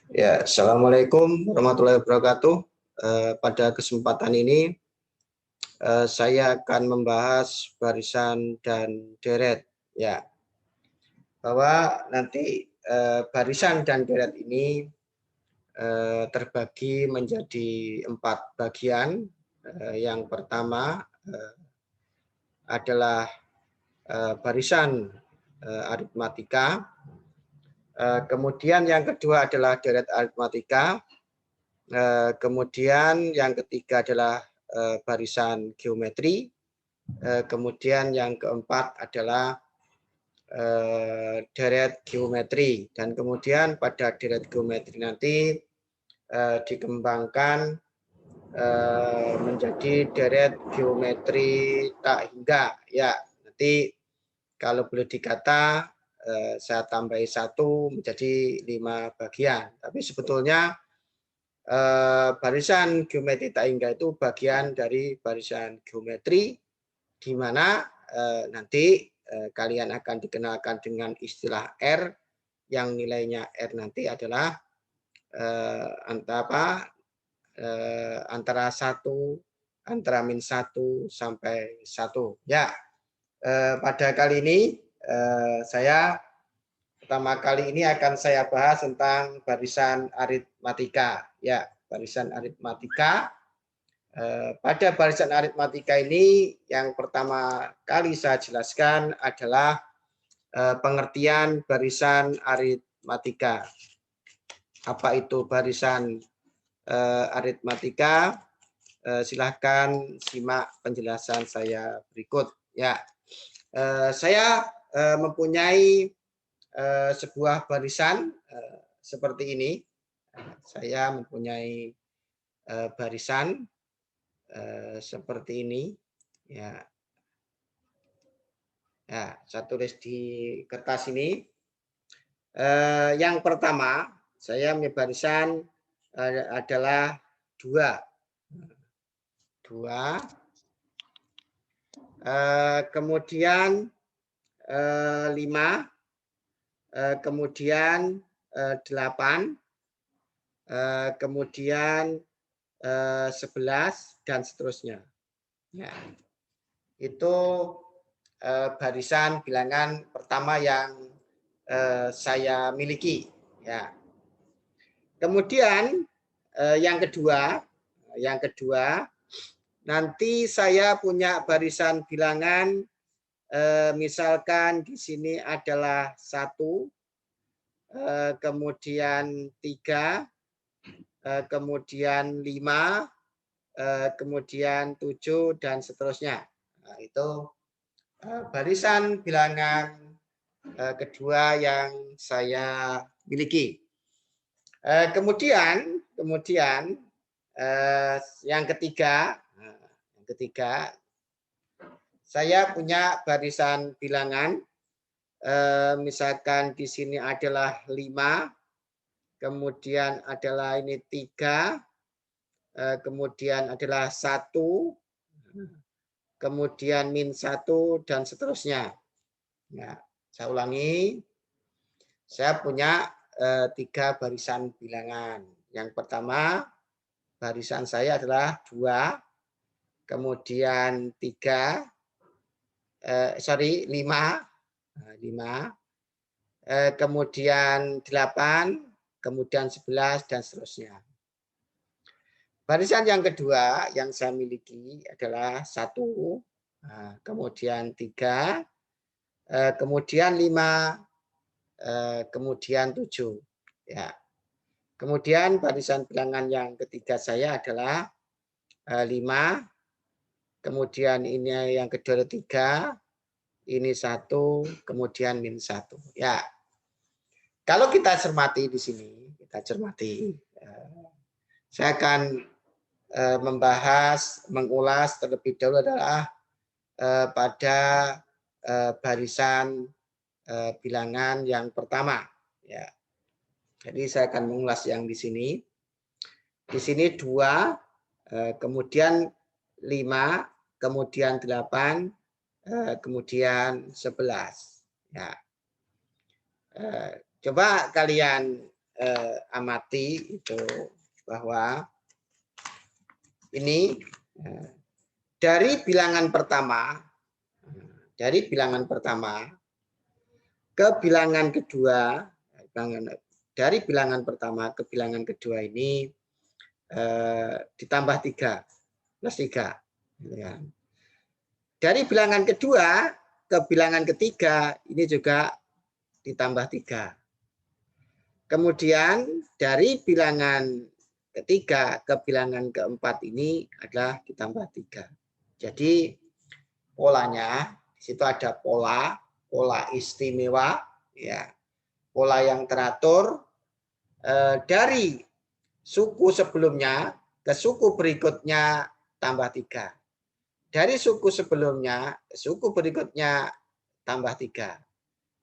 Ya, Assalamualaikum warahmatullahi wabarakatuh. Pada kesempatan ini saya akan membahas barisan dan deret. Ya, bahwa nanti barisan dan deret ini terbagi menjadi 4 bagian. Yang pertama adalah barisan aritmatika. Kemudian yang kedua adalah deret aritmatika. Kemudian yang ketiga adalah barisan geometri. Kemudian yang keempat adalah deret geometri. Dan kemudian pada deret geometri nanti dikembangkan menjadi deret geometri tak hingga. Ya, nanti kalau boleh dikata saya tambahi 1 menjadi 5 bagian. Tapi sebetulnya barisan geometri tak hingga itu bagian dari barisan geometri, di mana nanti kalian akan dikenalkan dengan istilah R, yang nilainya R nanti adalah antara 1, antara -1 sampai 1. Ya, pada kali ini saya pertama kali ini akan saya bahas tentang barisan aritmatika. Ya, barisan aritmatika. Pada barisan aritmatika ini yang pertama kali saya jelaskan adalah pengertian barisan aritmatika. Apa itu barisan aritmatika? Silahkan simak penjelasan saya berikut. Ya, saya mempunyai sebuah barisan seperti ini. Saya mempunyai barisan seperti ini. Ya, saya tulis di kertas ini. Yang pertama, saya punya barisan adalah 2. Kemudian 5. Kemudian 8, kemudian 11 dan seterusnya. Ya, itu barisan bilangan pertama yang saya miliki. Ya. Kemudian yang kedua nanti saya punya barisan bilangan. Misalkan di sini adalah 1, kemudian 3, kemudian 5, kemudian 7 dan seterusnya. Nah, itu barisan bilangan kedua yang saya miliki. Kemudian yang ketiga saya punya barisan bilangan. Misalkan di sini adalah 5, kemudian adalah ini 3, kemudian adalah 1, kemudian -1 dan seterusnya. Nah, saya ulangi. Saya punya 3 barisan bilangan. Yang pertama, barisan saya adalah 2, kemudian 3, 5, kemudian 8, kemudian 11 dan seterusnya. Barisan yang kedua yang saya miliki adalah 1, kemudian 3, kemudian 5, kemudian 7. Ya. Kemudian barisan bilangan yang ketiga saya adalah 5, kemudian ini yang kedua 3, ini 1, kemudian -1. Ya. Kalau kita cermati di sini, saya akan mengulas terlebih dahulu adalah pada barisan bilangan yang pertama. Ya. Jadi saya akan mengulas yang di sini. Di sini 2, kemudian 5, kemudian 8, kemudian 11. Ya. Coba kalian amati itu bahwa ini dari bilangan pertama ke bilangan kedua, dari bilangan pertama ke bilangan kedua ini ditambah 3 plus 3. Dari bilangan kedua ke bilangan ketiga ini juga ditambah 3. Kemudian dari bilangan ketiga ke bilangan keempat ini adalah ditambah 3. Jadi polanya di situ ada pola istimewa, ya, pola yang teratur dari suku sebelumnya ke suku berikutnya tambah 3. Dari suku sebelumnya ke suku berikutnya tambah 3.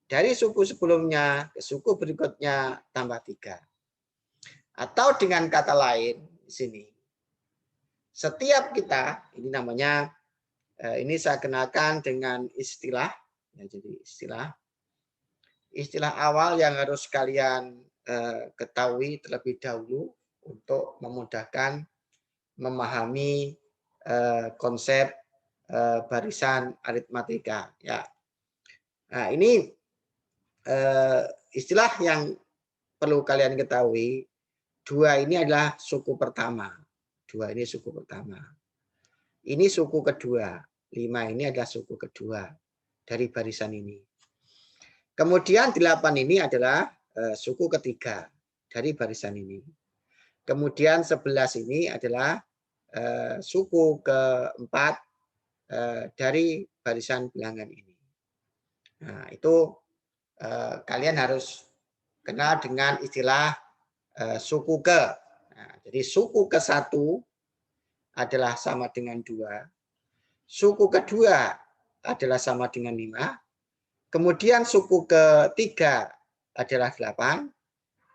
Dari suku sebelumnya ke suku berikutnya tambah 3. Atau dengan kata lain di sini, setiap kita, ini namanya, ini saya kenalkan dengan istilah, ya, jadi istilah awal yang harus kalian ketahui terlebih dahulu untuk memudahkan memahami konsep barisan aritmatika. Ya, nah ini istilah yang perlu kalian ketahui. 2 ini adalah suku pertama. 2 ini suku pertama. Ini suku kedua. 5 ini adalah suku kedua dari barisan ini. Kemudian 8 ini adalah suku ketiga dari barisan ini. Kemudian 11 ini adalah suku keempat dari barisan bilangan ini. Nah, itu kalian harus kenal dengan istilah suku ke. Nah, jadi suku ke-1 adalah sama dengan 2. Suku kedua adalah sama dengan 5. Kemudian suku ketiga adalah 8.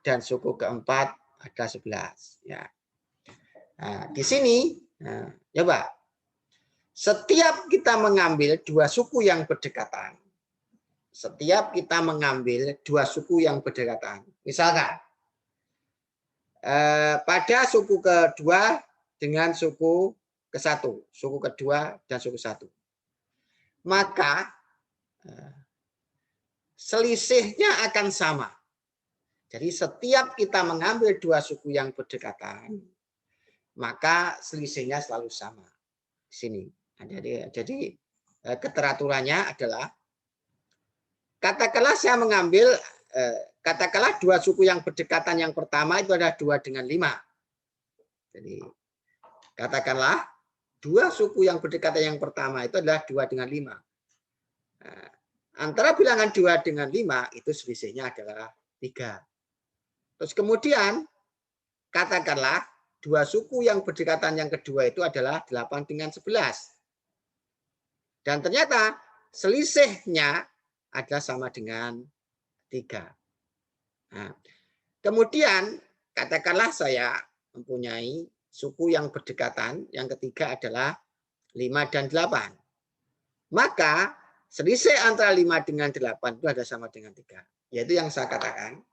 Dan suku keempat adalah 11. Ya. Nah, di sini, coba. Setiap kita mengambil 2 suku yang berdekatan. Setiap kita mengambil 2 suku yang berdekatan. Misalkan, pada suku kedua dengan suku ke-1, suku kedua dan suku 1. Maka selisihnya akan sama. Jadi setiap kita mengambil 2 suku yang berdekatan, maka selisihnya selalu sama. Di sini. Jadi keteraturannya adalah, katakanlah saya mengambil, katakanlah 2 suku yang berdekatan yang pertama itu adalah 2 dengan 5. Jadi katakanlah 2 suku yang berdekatan yang pertama itu adalah 2 dengan 5. Nah, antara bilangan 2 dengan 5 itu selisihnya adalah 3. Terus kemudian katakanlah 2 suku yang berdekatan yang kedua itu adalah 8 dengan 11. Dan ternyata selisihnya adalah sama dengan 3. Nah, kemudian katakanlah saya mempunyai suku yang berdekatan, yang ketiga adalah 5 dan 8. Maka selisih antara 5 dengan 8 itu ada sama dengan 3. Yaitu yang saya katakan,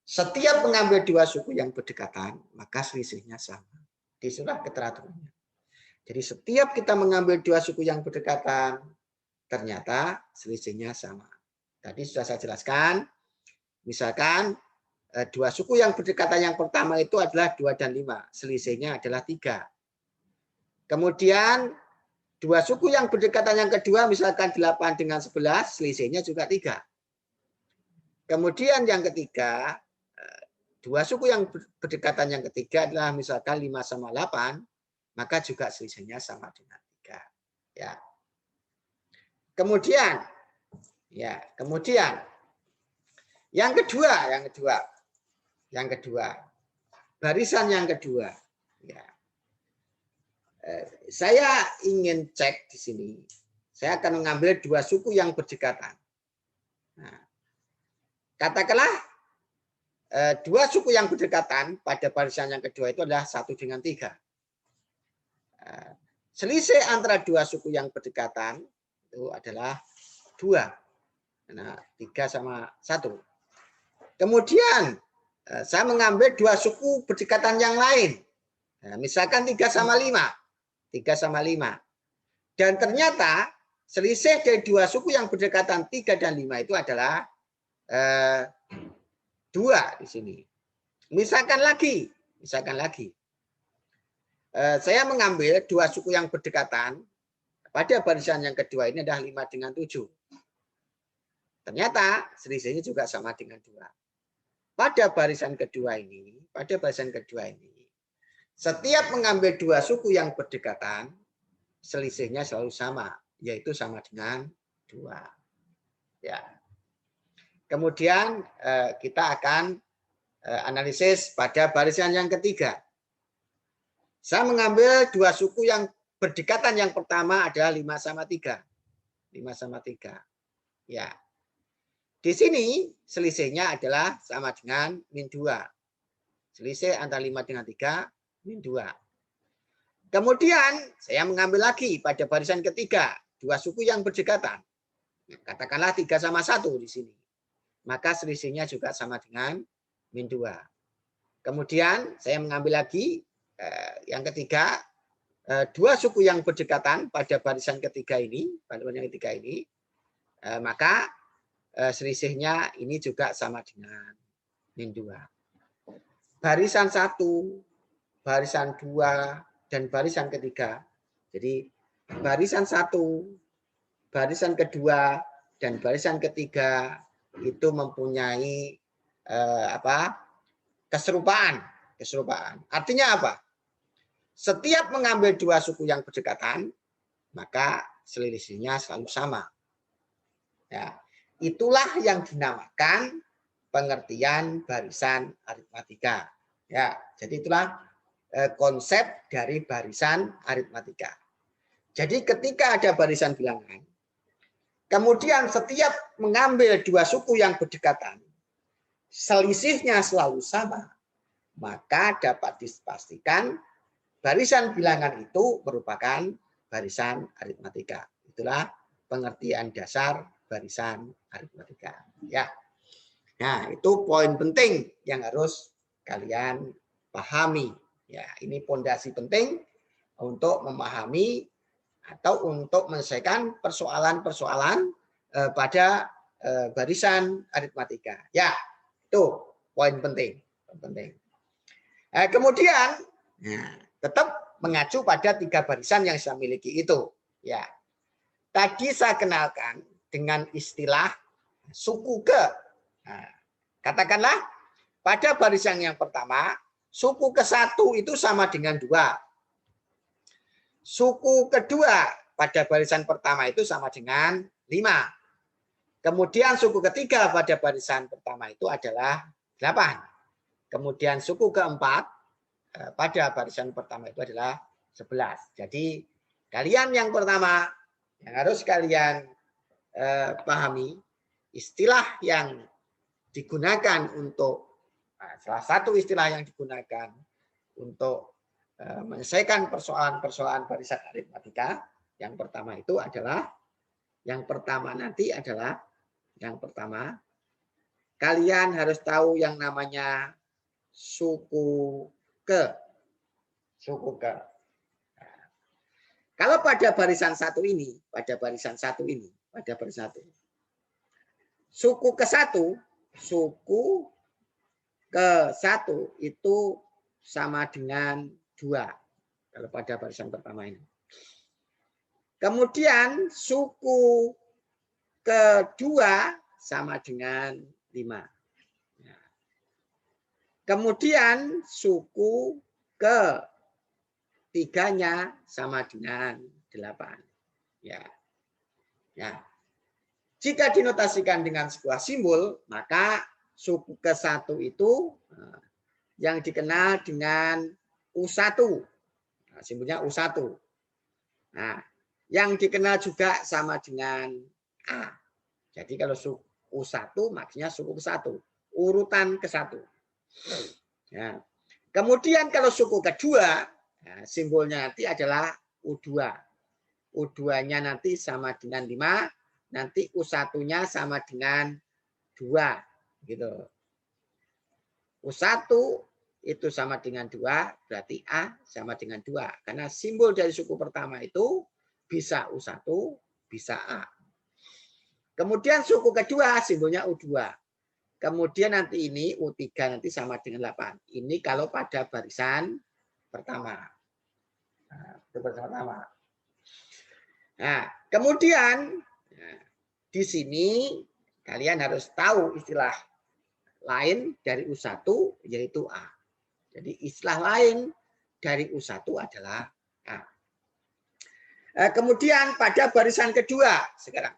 setiap mengambil 2 suku yang berdekatan, maka selisihnya sama. Disitulah keteraturannya. Jadi setiap kita mengambil 2 suku yang berdekatan, ternyata selisihnya sama. Tadi sudah saya jelaskan, misalkan 2 suku yang berdekatan yang pertama itu adalah 2 dan 5, selisihnya adalah 3. Kemudian 2 suku yang berdekatan yang kedua, misalkan 8 dengan 11, selisihnya juga 3. Kemudian yang ketiga, 2 suku yang berdekatan yang ketiga adalah misalkan 5 sama 8, maka juga selisihnya sama dengan 3. Ya. Kemudian yang kedua, barisan yang kedua. Ya. Saya ingin cek di sini. Saya akan mengambil 2 suku yang berdekatan. Nah, katakanlah 2 suku yang berdekatan pada barisan yang kedua itu adalah 1 dengan 3. Selisih antara 2 suku yang berdekatan itu adalah 2. Nah, 3 sama 1. Kemudian saya mengambil dua suku berdekatan yang lain. Nah, misalkan 3 sama 5. 3 sama 5. Dan ternyata selisih dari dua suku yang berdekatan 3 dan 5 itu adalah 2 di sini. Misalkan lagi. Saya mengambil dua suku yang berdekatan. Pada barisan yang kedua ini adalah 5 dengan 7. Ternyata selisihnya juga sama dengan 2. Pada barisan kedua ini, setiap mengambil dua suku yang berdekatan, selisihnya selalu sama, yaitu sama dengan 2. Ya. Kemudian kita akan analisis pada barisan yang ketiga. Saya mengambil dua suku yang berdekatan, yang pertama adalah 5 sama 3. 5 sama 3. Ya. Di sini selisihnya adalah sama dengan min 2. Selisih antara 5 dengan 3, min 2. Kemudian saya mengambil lagi pada barisan ketiga, dua suku yang berdekatan. Katakanlah 3 sama 1 di sini. Maka selisihnya juga sama dengan min 2. Kemudian saya mengambil lagi yang ketiga, dua suku yang berdekatan pada barisan ketiga ini, maka selisihnya ini juga sama dengan min 2. Barisan 1, barisan 2, dan barisan ketiga. Jadi barisan 1, barisan kedua, dan barisan ketiga itu mempunyai keserupaan. Artinya apa? Setiap mengambil dua suku yang berdekatan, maka selisihnya selalu sama. Ya, itulah yang dinamakan pengertian barisan aritmatika. Ya, jadi itulah konsep dari barisan aritmatika. Jadi ketika ada barisan bilangan, kemudian setiap mengambil dua suku yang berdekatan, selisihnya selalu sama, maka dapat dipastikan barisan bilangan itu merupakan barisan aritmatika. Itulah pengertian dasar barisan aritmatika. Ya. Nah, itu poin penting yang harus kalian pahami. Ya, ini pondasi penting untuk memahami atau untuk menyelesaikan persoalan-persoalan pada barisan aritmatika. Ya, itu poin penting. Kemudian tetap mengacu pada 3 barisan yang saya miliki itu. Ya, tadi saya kenalkan dengan istilah suku ke. Nah, katakanlah pada barisan yang pertama, suku ke-1 itu sama dengan 2. Suku kedua pada barisan pertama itu sama dengan 5. Kemudian suku ketiga pada barisan pertama itu adalah 8. Kemudian suku keempat pada barisan pertama itu adalah 11. Jadi kalian yang pertama yang harus kalian pahami, istilah yang digunakan untuk salah satu istilah yang digunakan untuk menyelesaikan persoalan-persoalan barisan aritmatika, yang pertama kalian harus tahu yang namanya suku ke. Kalau pada barisan satu ini, suku ke-1 itu sama dengan 2 kalau pada barisan pertama ini. Kemudian suku kedua sama dengan 5. Kemudian suku ketiganya sama dengan 8. Ya. Jika dinotasikan dengan sebuah simbol, maka suku ke-1 itu yang dikenal dengan U1. Nah, simbolnya U1. Nah, yang dikenal juga sama dengan A. Jadi kalau suku U1 maksudnya suku ke-1, urutan ke-1. Ya. Kemudian kalau suku kedua, simbolnya nanti adalah U2. U2-nya nanti sama dengan 5, nanti U1-nya sama dengan 2. Gitu. U1 itu sama dengan 2, berarti A sama dengan 2. Karena simbol dari suku pertama itu bisa U1, bisa A. Kemudian suku kedua simbolnya U2. Kemudian nanti ini U3 nanti sama dengan 8. Ini kalau pada barisan pertama. Nah, itu pertama. Nah, kemudian di sini kalian harus tahu istilah lain dari U1 yaitu A. Jadi istilah lain dari U1 adalah A. Kemudian pada barisan kedua sekarang.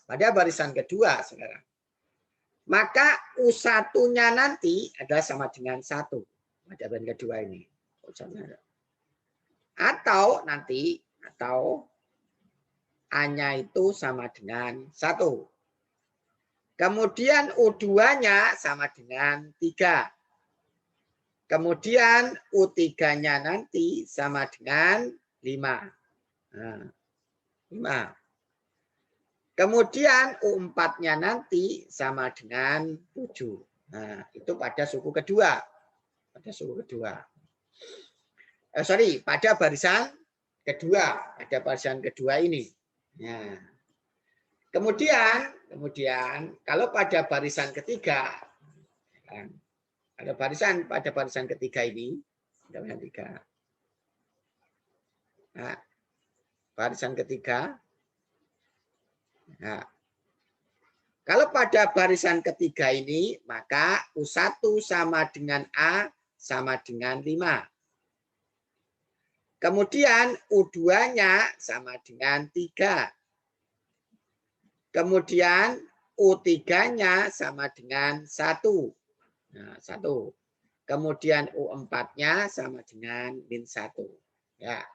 Pada barisan kedua sekarang. Maka U1-nya nanti adalah sama dengan 1. Pada barisan kedua ini. Atau nanti, atau A-nya itu sama dengan 1. Kemudian U2-nya sama dengan 3. Kemudian U3-nya nanti sama dengan 5. Nah, 5. Kemudian U4-nya nanti sama dengan 7. Nah, itu pada suku kedua. Pada suku kedua. Pada barisan kedua. Pada barisan kedua ini. Nah. Kemudian kalau pada barisan ketiga, pada barisan ketiga ini, nah, barisan ketiga. Nah, kalau pada barisan ketiga ini, maka U1 sama dengan A sama dengan 5. Kemudian U2-nya sama dengan 3. Kemudian U3-nya sama dengan 1. Nah, 1. Kemudian U4-nya sama dengan -1. Ya.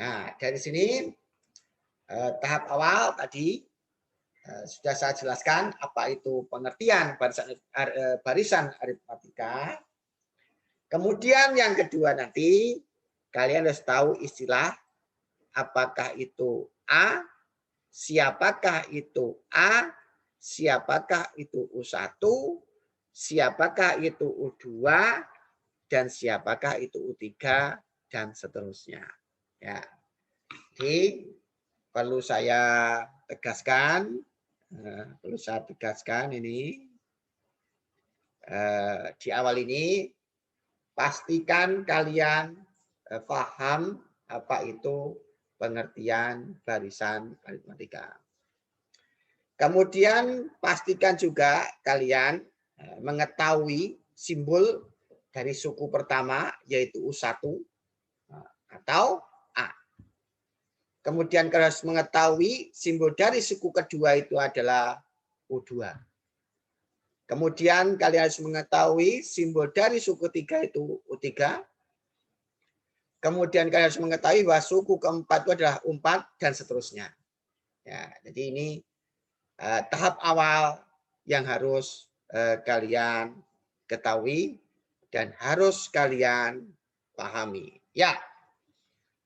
Nah, dari sini tahap awal tadi sudah saya jelaskan apa itu pengertian barisan aritmatika. Kemudian yang kedua nanti kalian harus tahu istilah apakah itu A, siapakah itu A, siapakah itu U1, siapakah itu U2, dan siapakah itu U3, dan seterusnya. Ya. Jadi perlu saya tegaskan ini di awal ini pastikan kalian paham apa itu pengertian barisan aritmatika. Kemudian pastikan juga kalian mengetahui simbol dari suku pertama yaitu U1 atau A. Kemudian kalian harus mengetahui simbol dari suku kedua itu adalah U2. Kemudian kalian harus mengetahui simbol dari suku ketiga itu U3. Kemudian kalian harus mengetahui bahwa suku keempat itu adalah U4 dan seterusnya. Ya, jadi ini tahap awal yang harus kalian ketahui dan harus kalian pahami. Ya,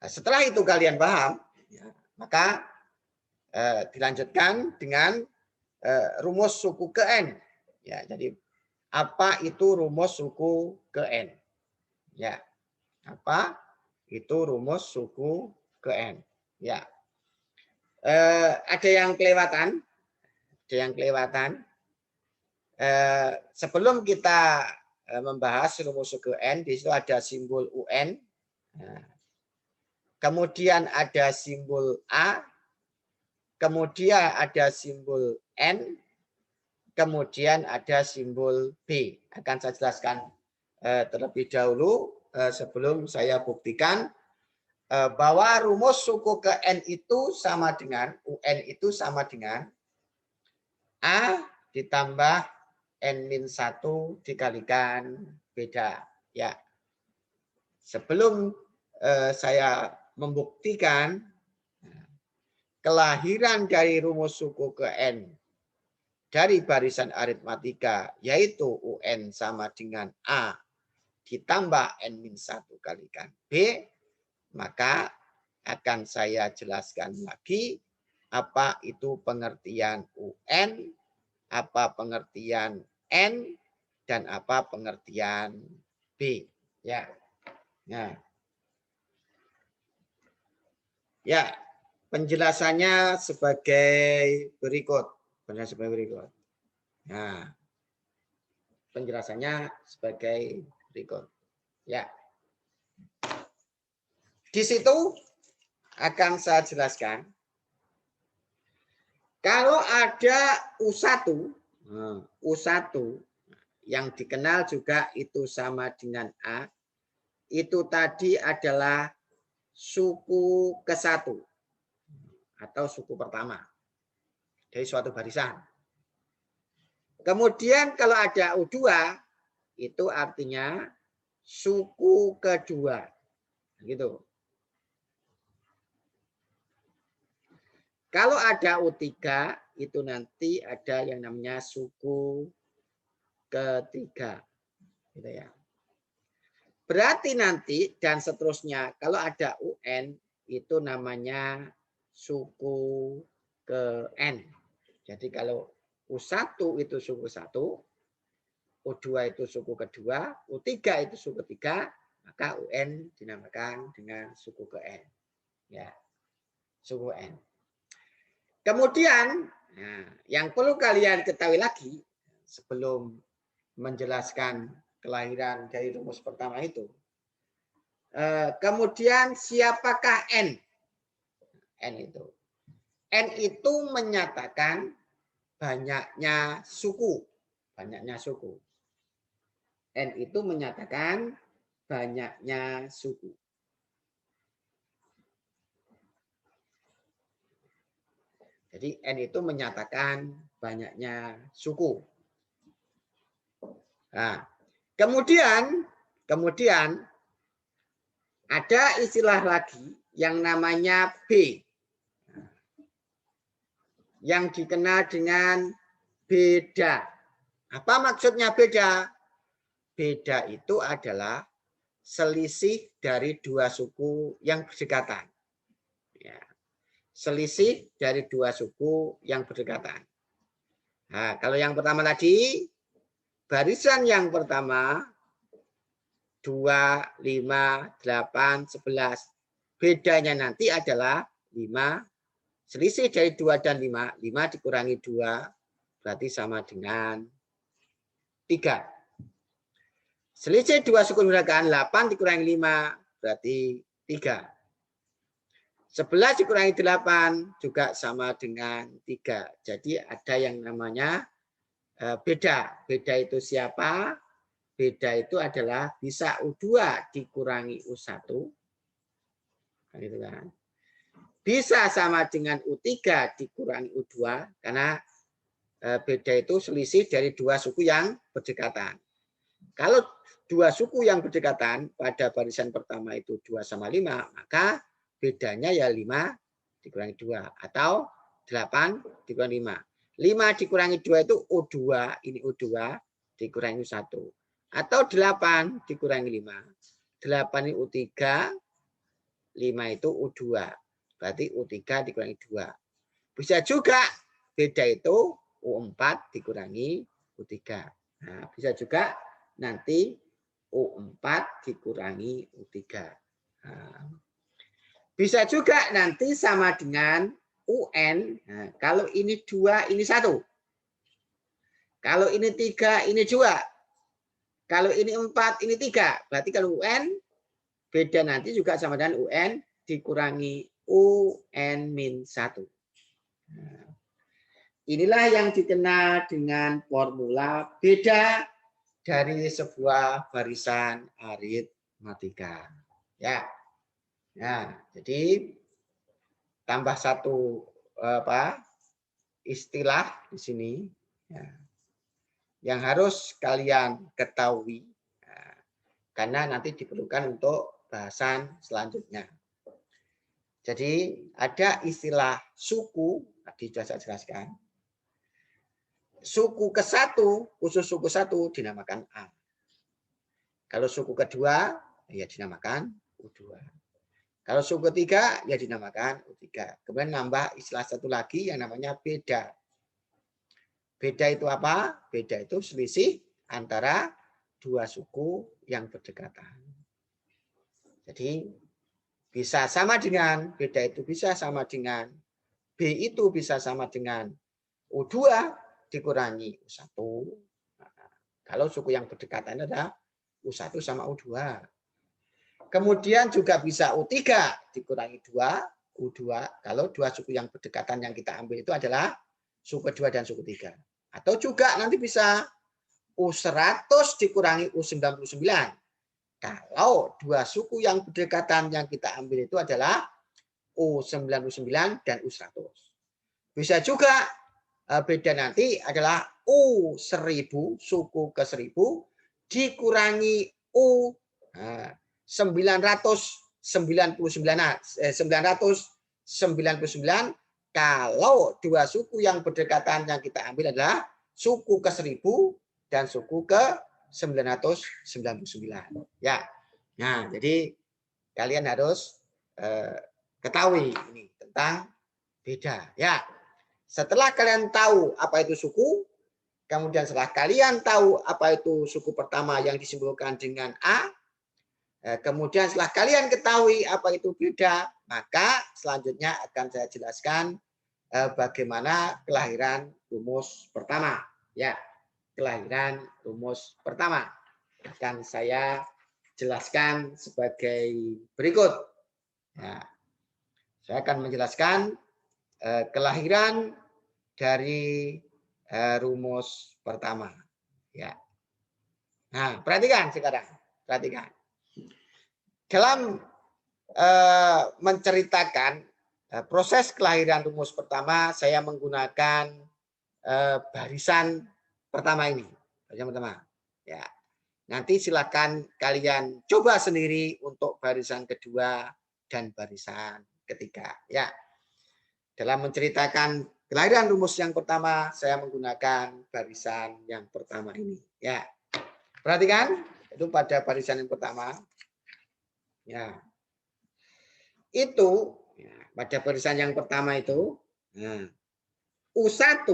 setelah itu kalian paham, ya, maka dilanjutkan dengan rumus suku ke N. Ya, jadi apa itu rumus suku ke N? Ya, apa itu rumus suku ke N? Ya, ada yang kelewatan. Sebelum kita membahas rumus suku N, di situ ada simbol UN. Kemudian ada simbol A. Kemudian ada simbol N. Kemudian ada simbol B. Akan saya jelaskan terlebih dahulu sebelum saya buktikan bahwa rumus suku ke N itu sama dengan UN itu sama dengan A ditambah N-1 dikalikan beda. Ya. Sebelum saya membuktikan kelahiran dari rumus suku ke N dari barisan aritmatika, yaitu UN sama dengan A ditambah N-1 kalikan B, maka akan saya jelaskan lagi apa itu pengertian UN, apa pengertian N, dan apa pengertian B. Ya. Nah. Ya, penjelasannya sebagai berikut. Nah, penjelasannya sebagai berikut. Ya. Di situ akan saya jelaskan. Kalau ada U1 yang dikenal juga itu sama dengan A, itu tadi adalah suku ke-1 atau suku pertama dari suatu barisan. Kemudian kalau ada U2 itu artinya suku kedua. Gitu. Kalau ada U3 itu nanti ada yang namanya suku ketiga. Gitu ya. Berarti nanti dan seterusnya kalau ada UN itu namanya suku ke N. Jadi kalau U1 itu suku 1, U2 itu suku kedua, U3 itu suku ketiga, maka UN dinamakan dengan suku ke N. Ya. Suku N. Kemudian yang perlu kalian ketahui lagi sebelum menjelaskan kelahiran dari rumus pertama itu. Kemudian siapakah N? N itu menyatakan banyaknya suku. N itu menyatakan banyaknya suku. Jadi N itu menyatakan banyaknya suku. Nah, kemudian ada istilah lagi yang namanya B. Yang dikenal dengan beda. Apa maksudnya beda? Beda itu adalah selisih dari dua suku yang berdekatan. Ya. Selisih dari dua suku yang berdekatan. Nah, kalau yang pertama tadi, barisan yang pertama 2, 5, 8, 11. Bedanya nanti adalah 5. Selisih dari 2 dan 5. 5 dikurangi 2 berarti sama dengan 3. Selisih 2 suku berdekatan 8 dikurangi 5 berarti 3. 11 dikurangi 8 juga sama dengan 3. Jadi ada yang namanya beda. Beda itu siapa? Beda itu adalah bisa U2 dikurangi U1. Gitu kan. Bisa sama dengan U3 dikurangi U2 karena beda itu selisih dari dua suku yang berdekatan. Kalau dua suku yang berdekatan pada barisan pertama itu 2 sama 5, maka bedanya ya 5 dikurangi 2 atau 8 dikurangi 5. 5 dikurangi 2 itu U2, ini U2 dikurangi U1. Atau 8 dikurangi 5. 8 ini U3, 5 itu U2. Berarti U3 dikurangi 2. Bisa juga beda itu U4 dikurangi U3. Nah, bisa juga nanti U4 dikurangi U3. Nah, bisa juga nanti sama dengan UN. Nah, kalau ini 2, ini 1. Kalau ini 3, ini 2. Kalau ini 4, ini 3. Berarti kalau UN, beda nanti juga sama dengan UN dikurangi UN-1. Nah, inilah yang dikenal dengan formula beda dari sebuah barisan aritmatika. Ya. Nah, jadi tambah satu istilah di sini ya, yang harus kalian ketahui karena nanti diperlukan untuk bahasan selanjutnya. Jadi ada istilah suku, tadi sudah saya jelaskan. Suku ke-1, khusus suku 1 dinamakan A. Kalau suku kedua, ya dinamakan U2. Kalau suku ketiga, ya dinamakan U3. Kemudian nambah istilah satu lagi yang namanya beda. Beda itu apa? Beda itu selisih antara dua suku yang berdekatan. Jadi bisa sama dengan, beda itu bisa sama dengan, B itu bisa sama dengan U2 dikurangi U1. Nah, kalau suku yang berdekatan adalah U1 sama U2. Kemudian juga bisa U3 dikurangi 2, U2. Kalau dua suku yang berdekatan yang kita ambil itu adalah suku kedua dan suku 3. Atau juga nanti bisa U100 dikurangi U99. Kalau dua suku yang berdekatan yang kita ambil itu adalah U99 dan U100. Bisa juga beda nanti adalah U1000, suku ke 1000 dikurangi U999 kalau dua suku yang berdekatan yang kita ambil adalah suku ke 1000 dan suku ke 999. Ya. Nah, jadi kalian harus ketahui ini tentang beda. Ya. Setelah kalian tahu apa itu suku, kemudian setelah kalian tahu apa itu suku pertama yang disimbolkan dengan A, kemudian setelah kalian ketahui apa itu beda, maka selanjutnya akan saya jelaskan bagaimana kelahiran rumus pertama. Ya, kelahiran rumus pertama. Akan saya jelaskan sebagai berikut. Ya, saya akan menjelaskan kelahiran dari rumus pertama. Ya. Nah, perhatikan sekarang. Perhatikan. Dalam menceritakan proses kelahiran rumus pertama, saya menggunakan barisan pertama ini. Barisan pertama. Ya. Nanti silakan kalian coba sendiri untuk barisan kedua dan barisan ketiga. Ya. Dalam menceritakan kelahiran rumus yang pertama, saya menggunakan barisan yang pertama ini. Ya, perhatikan itu pada barisan yang pertama. Ya, itu ya, pada barisan yang pertama itu nah, U1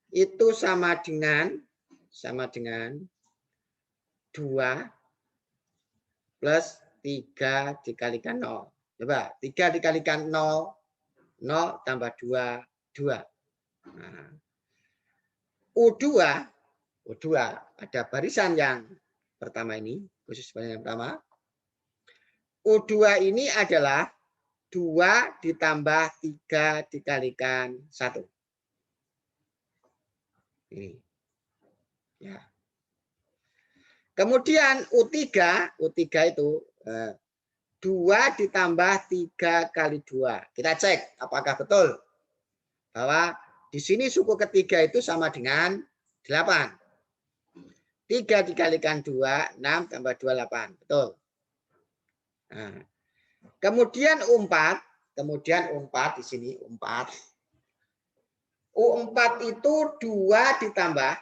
itu sama dengan 2 plus 3 dikalikan 0. Coba 3 dikalikan 0, 0 tambah 2, 2. Nah, U2 ada barisan yang pertama ini, khusus barisan yang pertama. U2 ini adalah 2 ditambah 3 dikalikan 1. Ini. Ya. Kemudian U3 itu 2 ditambah 3 kali 2. Kita cek apakah betul bahwa di sini suku ketiga itu sama dengan 8. 3 dikalikan 2, 6 tambah 2, 8. Betul. Nah, kemudian U4 di sini U4 itu 2 ditambah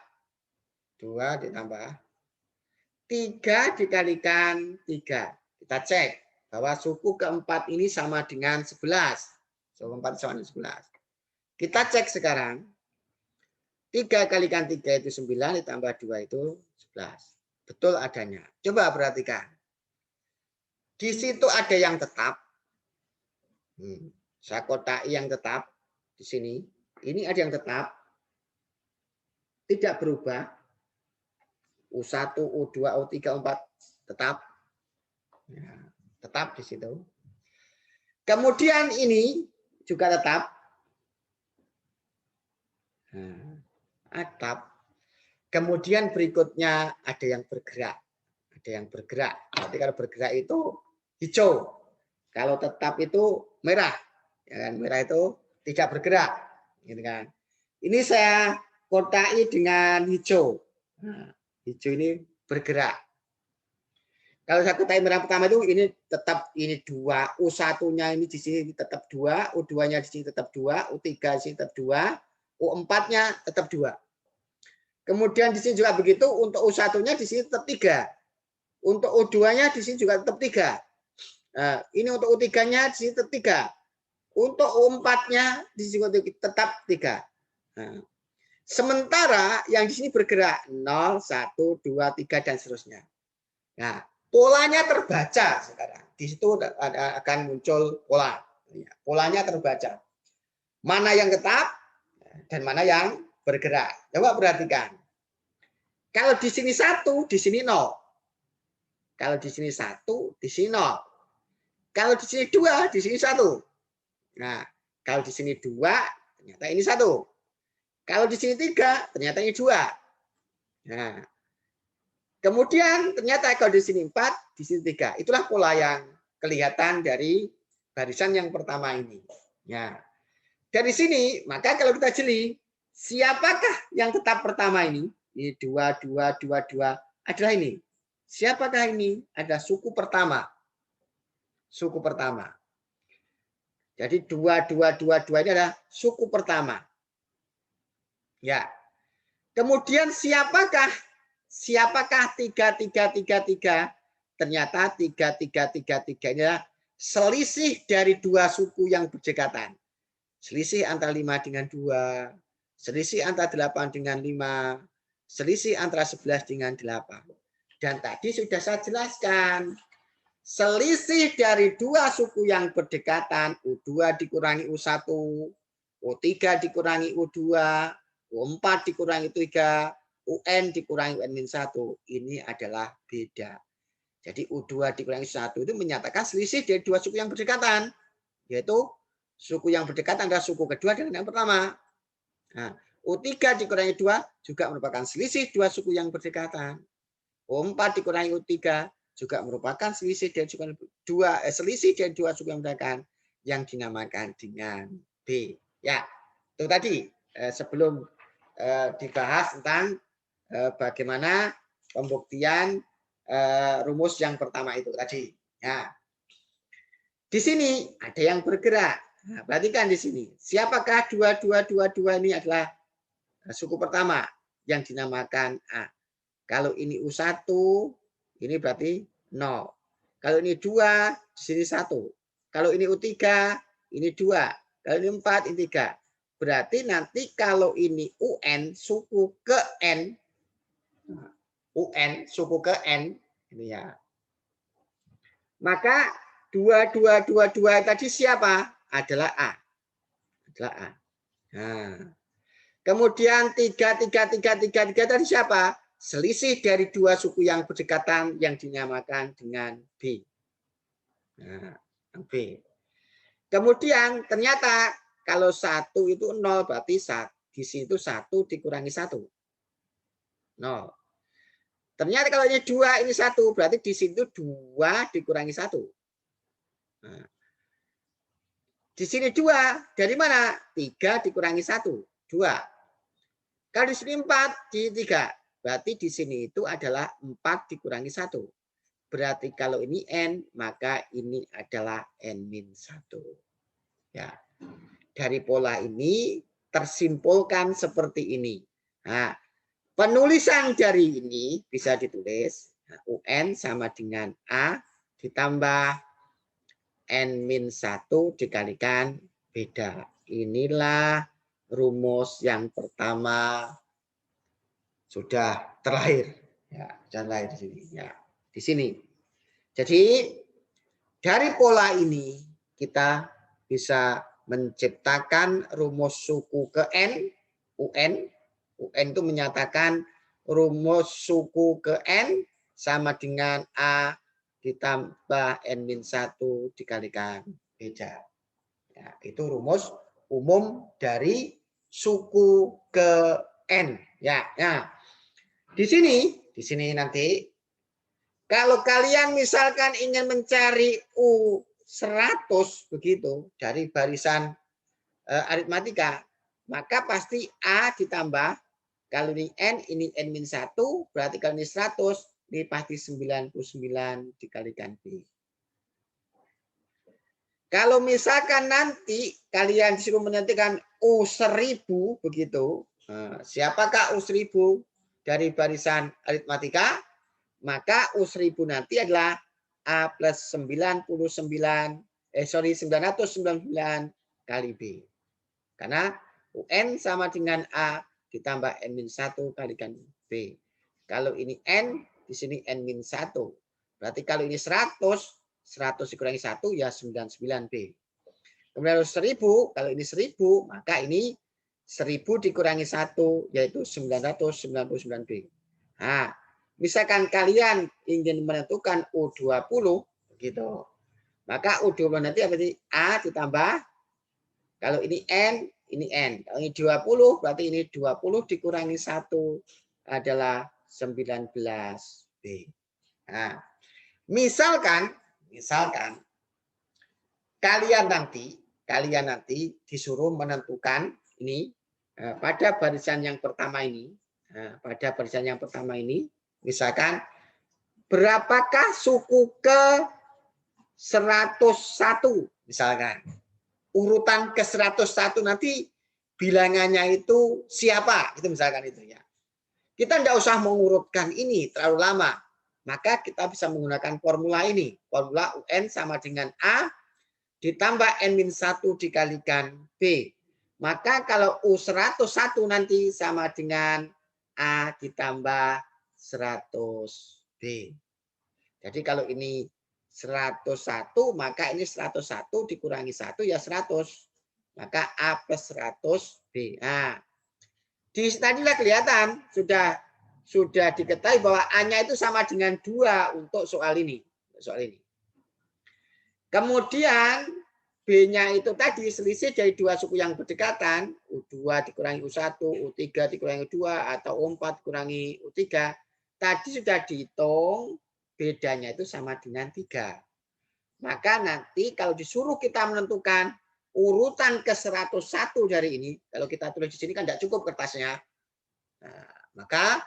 3 dikalikan 3. Kita cek bahwa suku keempat ini sama dengan 11. Suku keempat sama dengan 11. Kita cek sekarang. 3 kalikan 3 itu 9, ditambah 2 itu 11. Betul adanya. Coba perhatikan. Di situ ada yang tetap. Saya kotai yang tetap di sini. Ini ada yang tetap. Tidak berubah. U1, U2, U3, U4 tetap. Ya, tetap di situ. Kemudian ini juga tetap. Tetap. Kemudian berikutnya ada yang bergerak. Berarti kalau bergerak itu hijau. Kalau tetap itu merah. Ya kan? Merah itu tidak bergerak. Gitu kan. Ini saya kotai dengan hijau. Nah, hijau ini bergerak. Kalau saya kotai merah pertama itu ini tetap ini 2. U1-nya ini di sini tetap 2, U2-nya di sini tetap 2, U3 di sini tetap 2, U4-nya tetap 2. Kemudian di sini juga begitu, untuk U1-nya di sini tetap 3. Untuk U2-nya di sini juga tetap 3. Nah, ini untuk U3-nya di sini tetap 3. Untuk U4-nya di sini tetap 3. Nah, Sementara yang di sini bergerak 0, 1, 2, 3 dan seterusnya. Nah, polanya terbaca sekarang. Di situ akan muncul pola. Polanya terbaca. Mana yang tetap dan mana yang bergerak. Coba perhatikan. Kalau di sini 1, di sini 0. Kalau di sini 1, di sini 0. Kalau di sini 2, di sini 1. Nah, kalau di sini 2, ternyata ini 1. Kalau di sini 3, ternyata ini 2. Nah, kemudian ternyata kalau di sini 4, di sini 3. Itulah pola yang kelihatan dari barisan yang pertama ini. Ya. Dari sini, maka kalau kita jeli, siapakah yang tetap pertama ini? Ini 2, 2, 2, 2 adalah ini. Siapakah ini? Ada suku pertama. Suku pertama. Jadi 2, 2, 2, 2 ini adalah suku pertama. Ya. Kemudian siapakah 3, 3, 3, 3? Ternyata 3, 3, 3, 3 ini adalah selisih dari dua suku yang berdekatan. Selisih antara 5 dengan 2, selisih antara 8 dengan 5, selisih antara 11 dengan 8. Dan tadi sudah saya jelaskan, selisih dari dua suku yang berdekatan, U2 dikurangi U1, U3 dikurangi U2, U4 dikurangi 3, UN dikurangi UN-1. Ini adalah beda. Jadi U2 dikurangi 1 itu menyatakan selisih dari dua suku yang berdekatan, yaitu suku yang berdekatan adalah suku kedua dengan yang pertama. Nah, U3 dikurangi 2 juga merupakan selisih dua suku yang berdekatan. U4 dikurangi U3 juga merupakan selisih dari dua suku yang berdekatan yang dinamakan dengan B. Ya, itu tadi sebelum dibahas tentang bagaimana pembuktian rumus yang pertama itu tadi. Ya. Di sini ada yang bergerak. Nah, perhatikan di sini. Siapakah 2, 2, 2, 2 ini adalah suku pertama yang dinamakan A. Kalau ini U1, ini berarti 0. Kalau ini 2, di sini 1. Kalau ini U3, ini 2. Kalau ini 4, ini 3. Berarti nanti kalau ini UN, suku ke N, UN, suku ke N, ini ya. Maka 2, 2, 2, 2 tadi siapa? Adalah A. Adalah A. Nah. Kemudian 3, 3, 3, 3, 3 tadi siapa? Selisih dari dua suku yang berdekatan yang dinamakan dengan B. Nah, B. Kemudian ternyata kalau 1 itu 0 berarti di situ 1 dikurangi 1. 0. Ternyata kalau ini 2 ini 1 berarti di situ 2 dikurangi 1. Nah, di sini 2 dari mana? 3 dikurangi 1, 2. Kalau di sini 4 di 3. Berarti di sini itu adalah 4 dikurangi 1. Berarti kalau ini N, maka ini adalah N-1. Ya. Dari pola ini tersimpulkan seperti ini. Nah, penulisan dari ini bisa ditulis UN sama dengan A ditambah N-1 dikalikan beda. Inilah rumus yang pertama sudah terlahir. Ya, sudah lahir di sini. Ya, di sini. Jadi dari pola ini kita bisa menciptakan rumus suku ke N, UN. UN itu menyatakan rumus suku ke N sama dengan A ditambah N-1 dikalikan beda. Ya, itu rumus umum dari suku ke N. Ya, ya. Di sini nanti kalau kalian misalkan ingin mencari U100 begitu dari barisan aritmatika, maka pasti A ditambah kalau ini N-1, berarti kalau ini 100, ini pasti 99 dikalikan B. Kalau misalkan nanti kalian disuruh menentukan U1000 begitu, siapakah U1000 dari barisan aritmatika? Maka U1000 nanti adalah A plus 999 kali B. Karena UN sama dengan A ditambah N-1 kalikan B. Kalau ini N, di sini N-1. Berarti kalau ini 100 dikurangi 1 ya 99B. Kemudian 1000, kalau ini 1000, maka ini 1000 dikurangi 1, yaitu 999B. Nah, misalkan kalian ingin menentukan U20, begitu. Maka U20 nanti apa sih? A ditambah, kalau ini N, ini N. Kalau ini 20, berarti ini 20 dikurangi 1 adalah 19B. Nah, misalkan kalian nanti disuruh menentukan ini pada barisan yang pertama ini, misalkan berapakah suku ke 101 misalkan. Urutan ke 101 nanti bilangannya itu siapa? Itu misalkan itu ya. Kita tidak usah mengurutkan ini terlalu lama. Maka kita bisa menggunakan formula ini. Formula UN sama dengan A ditambah N-1 dikalikan B. Maka kalau U101 nanti sama dengan A ditambah 100B. Jadi kalau ini 101, maka ini 101 dikurangi 1 ya 100. Maka A plus 100B. Nah, di tadilah kelihatan sudah diketahui bahwa A-nya itu sama dengan 2 untuk soal ini. Kemudian B-nya itu tadi selisih dari dua suku yang berdekatan, U2 dikurangi U1, U3 dikurangi U2, atau U4 dikurangi U3. Tadi sudah dihitung, bedanya itu sama dengan 3. Maka nanti kalau disuruh kita menentukan urutan ke 101 dari ini, kalau kita tulis di sini kan tidak cukup kertasnya. Nah, maka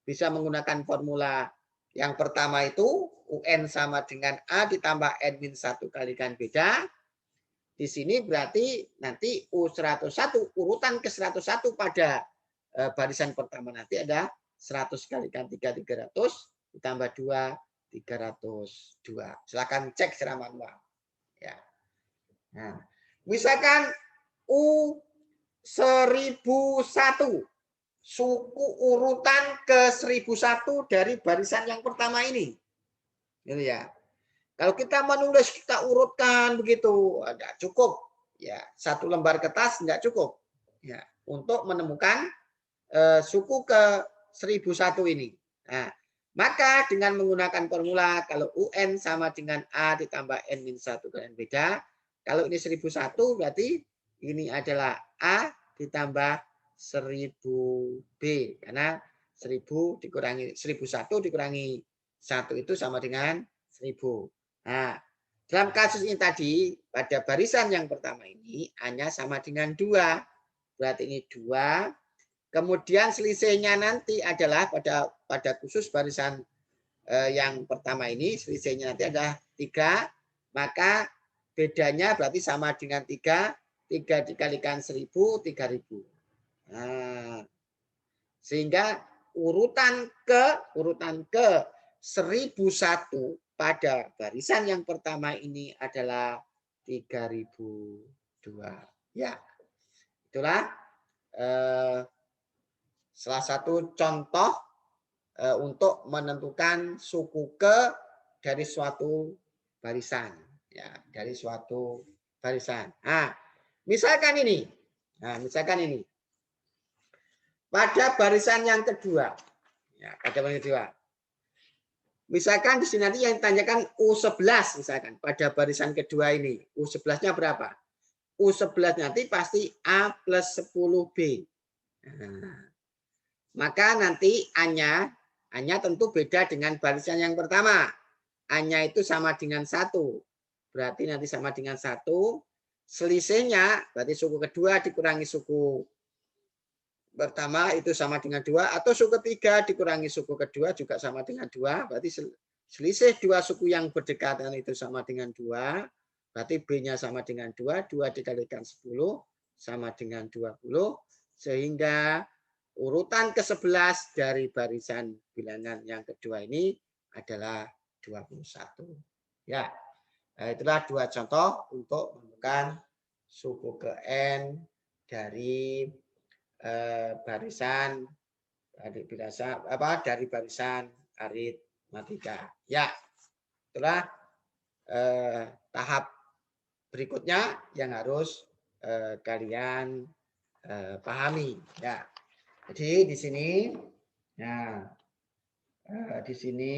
bisa menggunakan formula yang pertama itu UN sama dengan A ditambah N-1 kalikan beda. Di sini berarti nanti U101 urutan ke 101 pada barisan pertama nanti ada 100 kalikan 3 300 ditambah 2 302. Silakan cek secara manual. Ya. Nah, misalkan U1001 suku urutan ke 1001 dari barisan yang pertama ini. Gitu ya. Kalau kita menulis kita urutkan begitu, tidak cukup. Ya, satu lembar kertas tidak cukup. Ya, untuk menemukan suku ke 1001 ini. Nah, maka dengan menggunakan formula kalau UN sama dengan A ditambah N-1 kalikan beda. Kalau ini 1001 berarti ini adalah A ditambah 1000B. Karena 1000 dikurangi 1001 dikurangi 1 itu sama dengan 1000. Nah, dalam kasus ini tadi, pada barisan yang pertama ini, A-nya sama dengan 2. Berarti ini 2. Kemudian selisihnya nanti adalah pada khusus barisan yang pertama ini, selisihnya nanti adalah 3. Maka bedanya berarti sama dengan 3. 3 dikalikan 1000, 3000. Nah, sehingga urutan ke 1001 pada barisan yang pertama ini adalah 3002. Ya, itulah salah satu contoh untuk menentukan suku ke dari suatu barisan. Ya, dari suatu barisan. Nah, misalkan ini. Pada barisan yang kedua. Ya, pada barisan kedua. Misalkan di sini nanti yang ditanyakan U11 misalkan pada barisan kedua ini. U11-nya berapa? U11 nanti pasti A plus 10B. Nah, maka nanti A-nya tentu beda dengan barisan yang pertama. A-nya itu sama dengan 1. Berarti nanti sama dengan 1. Selisihnya berarti suku kedua dikurangi suku pertama itu sama dengan 2, atau suku ketiga dikurangi suku kedua juga sama dengan 2, berarti selisih dua suku yang berdekatan itu sama dengan 2, berarti B-nya sama dengan 2, 2 dikalikan 10 sama dengan 20, sehingga urutan ke-11 dari barisan bilangan yang kedua ini adalah 21. Ya, itulah dua contoh untuk menemukan suku ke N dari barisan dari barisan aritmatika. Ya, itulah tahap berikutnya yang harus kalian pahami. Ya, jadi di sini, nah di sini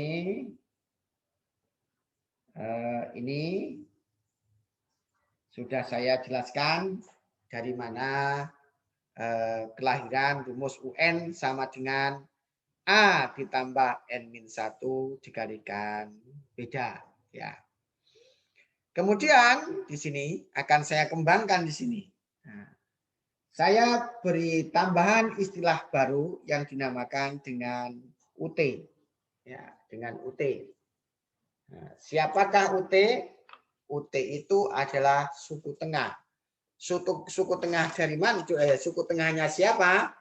ini sudah saya jelaskan dari mana kelahiran rumus UN sama dengan A ditambah N-1 dikalikan beda. Ya. Kemudian di sini akan saya kembangkan di sini. Nah, saya beri tambahan istilah baru yang dinamakan dengan UT. Ya, dengan UT. Nah, siapakah UT? UT itu adalah suku tengah. Suku tengah dari mana? Suku tengahnya siapa?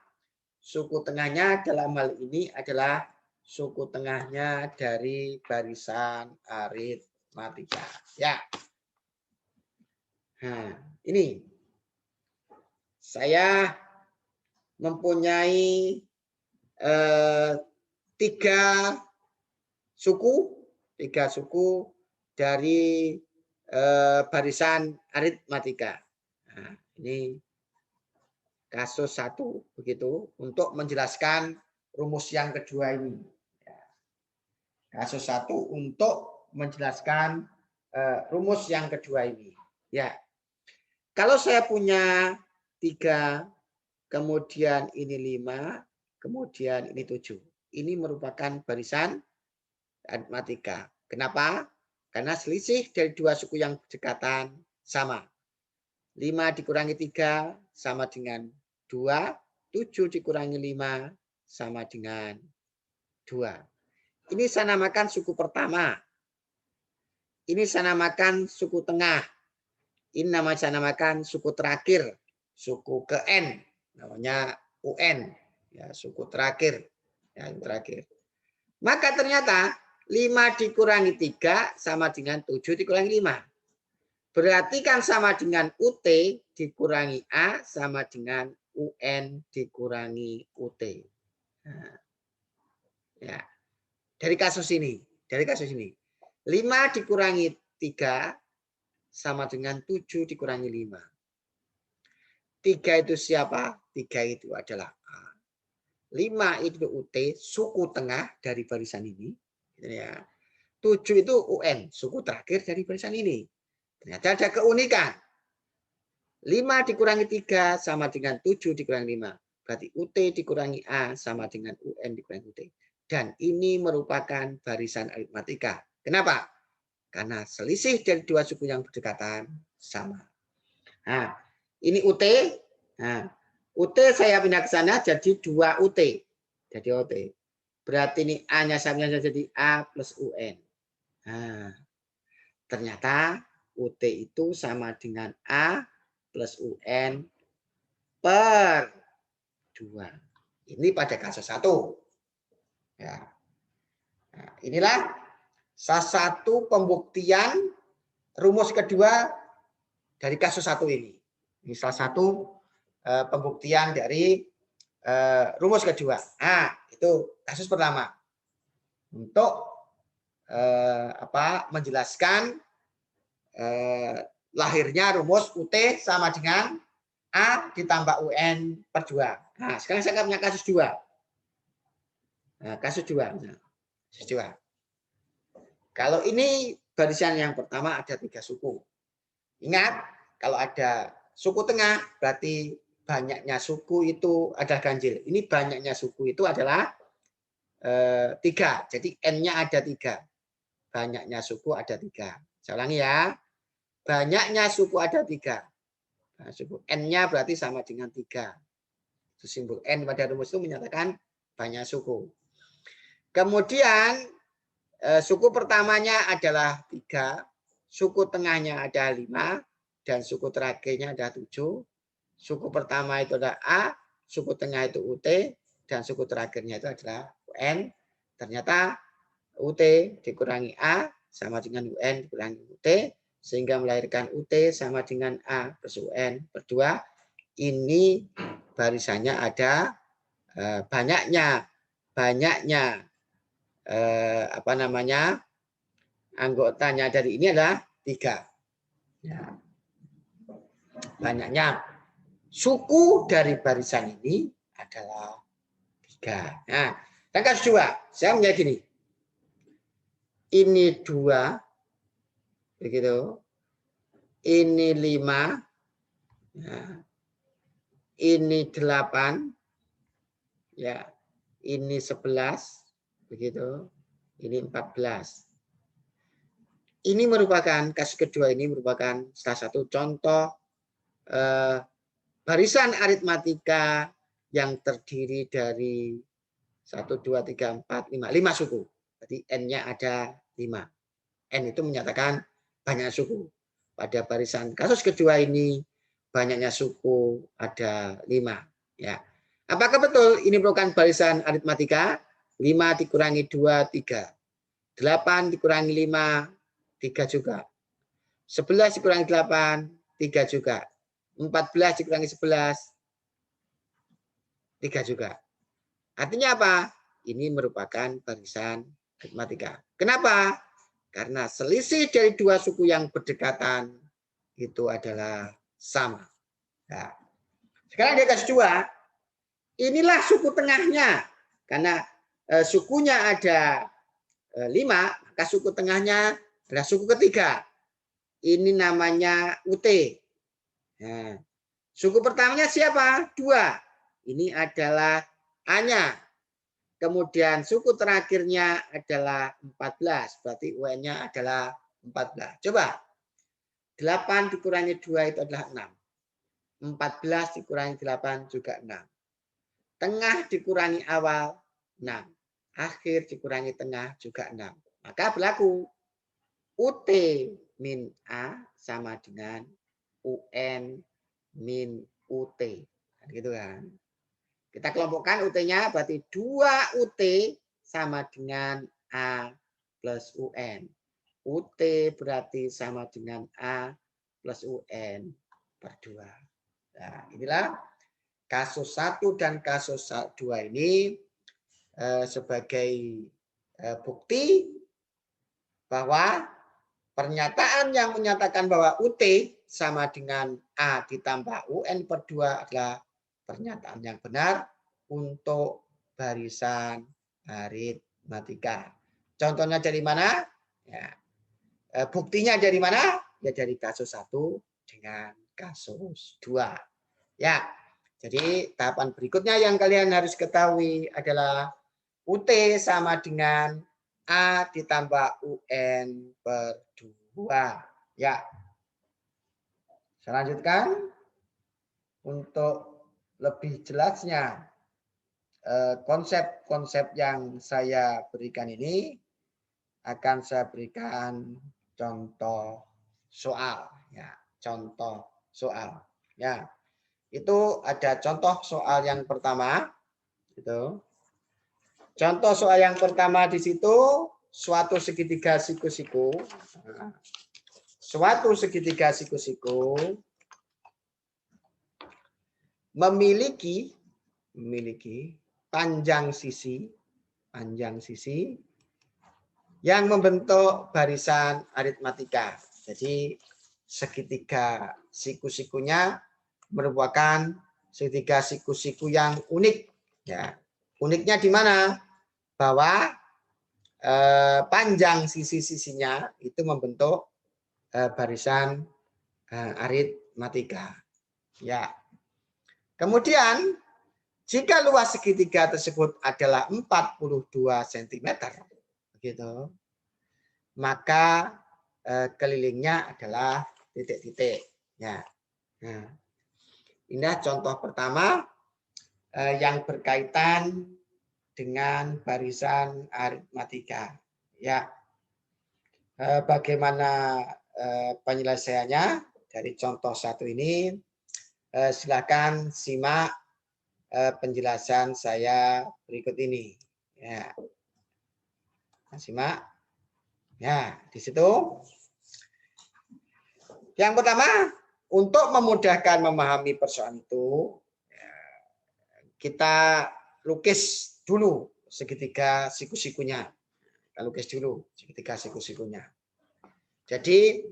Suku tengahnya dalam hal ini adalah suku tengahnya dari barisan aritmatika. Ya. Nah, ini saya mempunyai tiga suku dari barisan aritmatika. Nah, ini kasus 1 begitu untuk menjelaskan rumus yang kedua ini. Kasus 1 untuk menjelaskan rumus yang kedua ini. Ya, kalau saya punya 3, kemudian ini 5, kemudian ini 7. Ini merupakan barisan aritmatika. Kenapa? Karena selisih dari dua suku yang berdekatan sama. 5 dikurangi 3 sama dengan 2. 7 dikurangi 5 sama dengan 2. Ini saya namakan suku pertama. Ini saya namakan suku tengah. Ini saya namakan suku terakhir. Suku ke N. Namanya UN. Ya, suku terakhir. Ya, yang terakhir. Maka ternyata 5 dikurangi 3 sama dengan 7 dikurangi 5. Berarti kan sama dengan UT dikurangi A sama dengan UN dikurangi UT. Nah, ya. Dari kasus ini. 5 dikurangi 3 sama dengan 7 dikurangi 5. 3 itu siapa? 3 itu adalah A. 5 itu UT, suku tengah dari barisan ini. Ya. 7 itu UN, suku terakhir dari barisan ini. Ternyata ada keunikan. 5 dikurangi 3 sama dengan 7 dikurangi 5. Berarti UT dikurangi A sama dengan UN dikurangi UT. Dan ini merupakan barisan aritmatika. Kenapa? Karena selisih dari dua suku yang berdekatan sama. Nah, ini UT. Nah, UT saya pindah ke sana jadi 2 UT. Jadi UT. Berarti ini A-nya sama jadi A plus UN. Nah, ternyata UT itu sama dengan A plus UN per 2. Ini pada kasus 1. Ya. Nah, inilah salah satu pembuktian rumus kedua dari kasus 1 ini. Ini salah satu pembuktian dari rumus kedua. Nah, itu kasus pertama. Untuk menjelaskan lahirnya rumus UT sama dengan A ditambah UN per 2. Nah, sekarang saya punya kasus 2. Nah, kasus 2. Kalau ini barisan yang pertama ada 3 suku. Ingat, kalau ada suku tengah berarti banyaknya suku itu adalah ganjil. Ini banyaknya suku itu adalah 3. Jadi N-nya ada 3. Banyaknya suku ada 3. Saya ulangi ya. Banyaknya suku ada 3. Nah, suku N-nya berarti sama dengan 3. Simbol N pada rumus itu menyatakan banyak suku. Kemudian suku pertamanya adalah 3, suku tengahnya ada 5, dan suku terakhirnya ada 7. Suku pertama itu adalah A, suku tengah itu UT, dan suku terakhirnya itu adalah UN. Ternyata UT dikurangi A sama dengan UN dikurangi UT, sehingga melahirkan UT sama dengan A plus UN per 2. ini barisannya ada banyaknya apa namanya anggotanya dari ini adalah 3. Ya. Banyaknya suku dari barisan ini adalah 3. Nah, yang kasus 2, saya punya gini. Ini 2, begitu. Ini 5, ya. Ini 8, ya. Ini 11, begitu. Ini 14. Ini merupakan kasus kedua ini merupakan salah satu contoh barisan aritmatika yang terdiri dari 1, 2, 3, 4, 5 suku. Jadi N-nya ada 5. N itu menyatakan banyak suku. Pada barisan kasus kedua ini banyaknya suku ada 5. Ya. Apakah betul ini merupakan barisan aritmatika? 5 dikurangi 2, 3. 8 dikurangi 5, 3 juga. 11 dikurangi 8, 3 juga. 14 dikurangi 11, 3 juga. Artinya apa? Ini merupakan barisan aritmatika. Kenapa? Karena selisih dari 2 suku yang berdekatan itu adalah sama. Nah, sekarang dia kasus 2. Inilah suku tengahnya. Karena sukunya ada 5, maka suku tengahnya adalah suku ketiga. Ini namanya UT. Nah, suku pertamanya siapa? 2. Ini adalah A-nya. Kemudian suku terakhirnya adalah 14. Berarti UN-nya adalah 14. Coba. 8 dikurangi 2 itu adalah 6. 14 dikurangi 8 juga 6. Tengah dikurangi awal 6. Akhir dikurangi tengah juga 6. Maka berlaku UT min A sama dengan UN min UT. Gitu kan. Kita kelompokkan UT-nya berarti 2 UT sama dengan A plus UN. UT berarti sama dengan A plus UN per 2. Nah, inilah kasus 1 dan kasus 2 ini sebagai bukti bahwa pernyataan yang menyatakan bahwa UT sama dengan A ditambah UN per 2 adalah pernyataan yang benar untuk barisan aritmatika. Contohnya dari mana? Ya. Buktinya dari mana? Ya dari kasus 1 dengan kasus 2. Ya. Jadi tahapan berikutnya yang kalian harus ketahui adalah UT sama dengan A ditambah UN per 2. Ya. Saya lanjutkan. Untuk lebih jelasnya konsep-konsep yang saya berikan ini akan saya berikan contoh soal. Ya, contoh soal. Ya. Itu ada contoh soal yang pertama. Itu. Contoh soal yang pertama di situ suatu segitiga siku-siku. Suatu segitiga siku-siku memiliki panjang sisi yang membentuk barisan aritmatika. Jadi segitiga siku-sikunya merupakan segitiga siku-siku yang unik. Ya. Uniknya di mana? Bahwa panjang sisi-sisinya itu membentuk barisan aritmatika. Ya. Kemudian jika luas segitiga tersebut adalah 42 cm, begitu, maka kelilingnya adalah titik-titik. Ya. Nah, ini contoh pertama yang berkaitan dengan barisan aritmatika. Ya, bagaimana penyelesaiannya dari contoh 1 ini? Silakan simak penjelasan saya berikut ini. Ya, simak. Ya, di situ. Yang pertama, untuk memudahkan memahami persoalan itu, kita lukis dulu segitiga siku-sikunya. Kita lukis dulu segitiga siku-sikunya. Jadi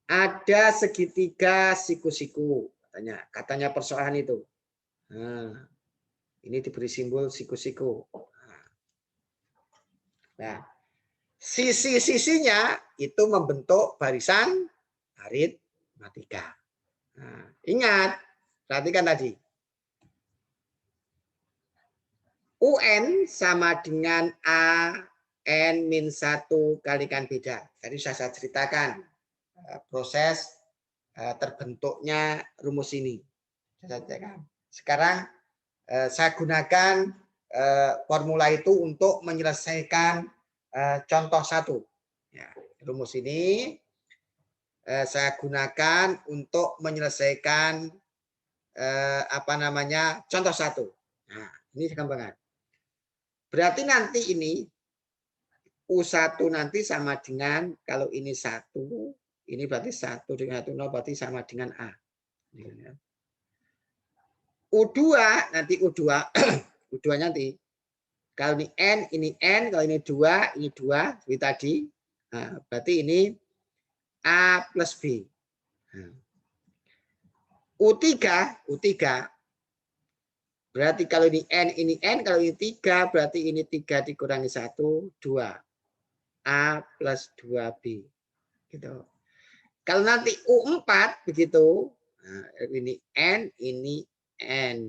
ada segitiga siku-siku, katanya persoalan itu. Nah, ini diberi simbol siku-siku. Nah, sisi-sisinya itu membentuk barisan aritmatika. Nah, ingat, perhatikan tadi. UN sama dengan A N min 1 kalikan beda. Tadi sudah saya ceritakan proses terbentuknya rumus ini. Sekarang saya gunakan formula itu untuk menyelesaikan contoh 1. Ya, rumus ini saya gunakan untuk menyelesaikan contoh 1. Nah, ini gampangan. Berarti nanti ini U1 nanti sama dengan, kalau ini 1, ini berarti 1 dengan 1, berarti sama dengan A. U2 nanti U2, U2 nanti, kalau ini N, kalau ini 2, seperti tadi. Nah, berarti ini A plus B. Nah. U3, berarti kalau ini N, kalau ini 3, berarti ini 3 dikurangi 1, 2. A plus 2B. Gitu. Kalau nanti U4 begitu, nah, ini N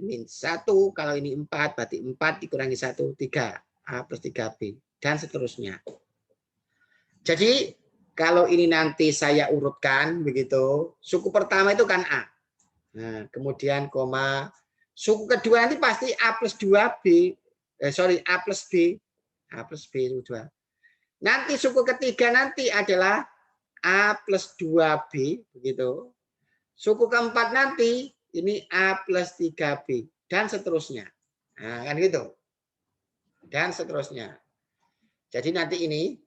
min 1, kalau ini 4 berarti 4 dikurangi 1, 3. A plus 3B dan seterusnya. Jadi kalau ini nanti saya urutkan begitu, suku pertama itu kan A. Nah, kemudian koma, suku kedua nanti pasti A plus 2B. A plus B. A plus B itu 2. Nanti suku ketiga nanti adalah A plus 2B, begitu. Suku keempat nanti ini A plus 3B, dan seterusnya. Nah, kan gitu. Dan seterusnya. Jadi nanti ini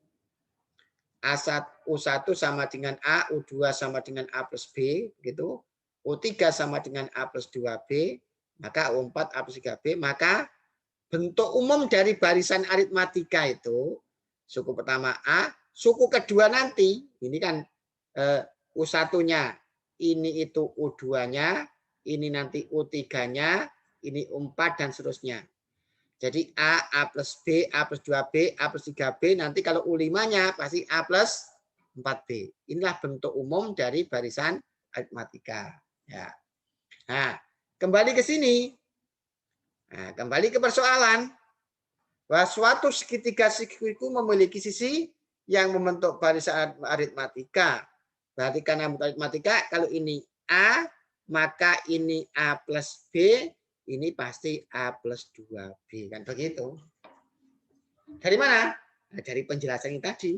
U1 sama dengan A, U2 sama dengan A plus B, gitu. U3 sama dengan A plus 2B, maka U4 A plus 3B, maka bentuk umum dari barisan aritmatika itu, suku pertama A, suku kedua nanti, ini kan U1-nya, ini itu U2-nya, ini nanti U3-nya, ini U4 dan seterusnya. Jadi A plus B, A plus 2B, A plus 3B, nanti kalau U5-nya pasti A plus 4B. Inilah bentuk umum dari barisan aritmatika. Ya. Nah, kembali ke sini. Nah, kembali ke persoalan. Bahwa suatu segitiga siku memiliki sisi yang membentuk barisan aritmatika. Berarti karena aritmatika, kalau ini A, maka ini A plus B, ini pasti A plus 2B. Kan begitu. Dari mana? Nah, dari penjelasan ini tadi.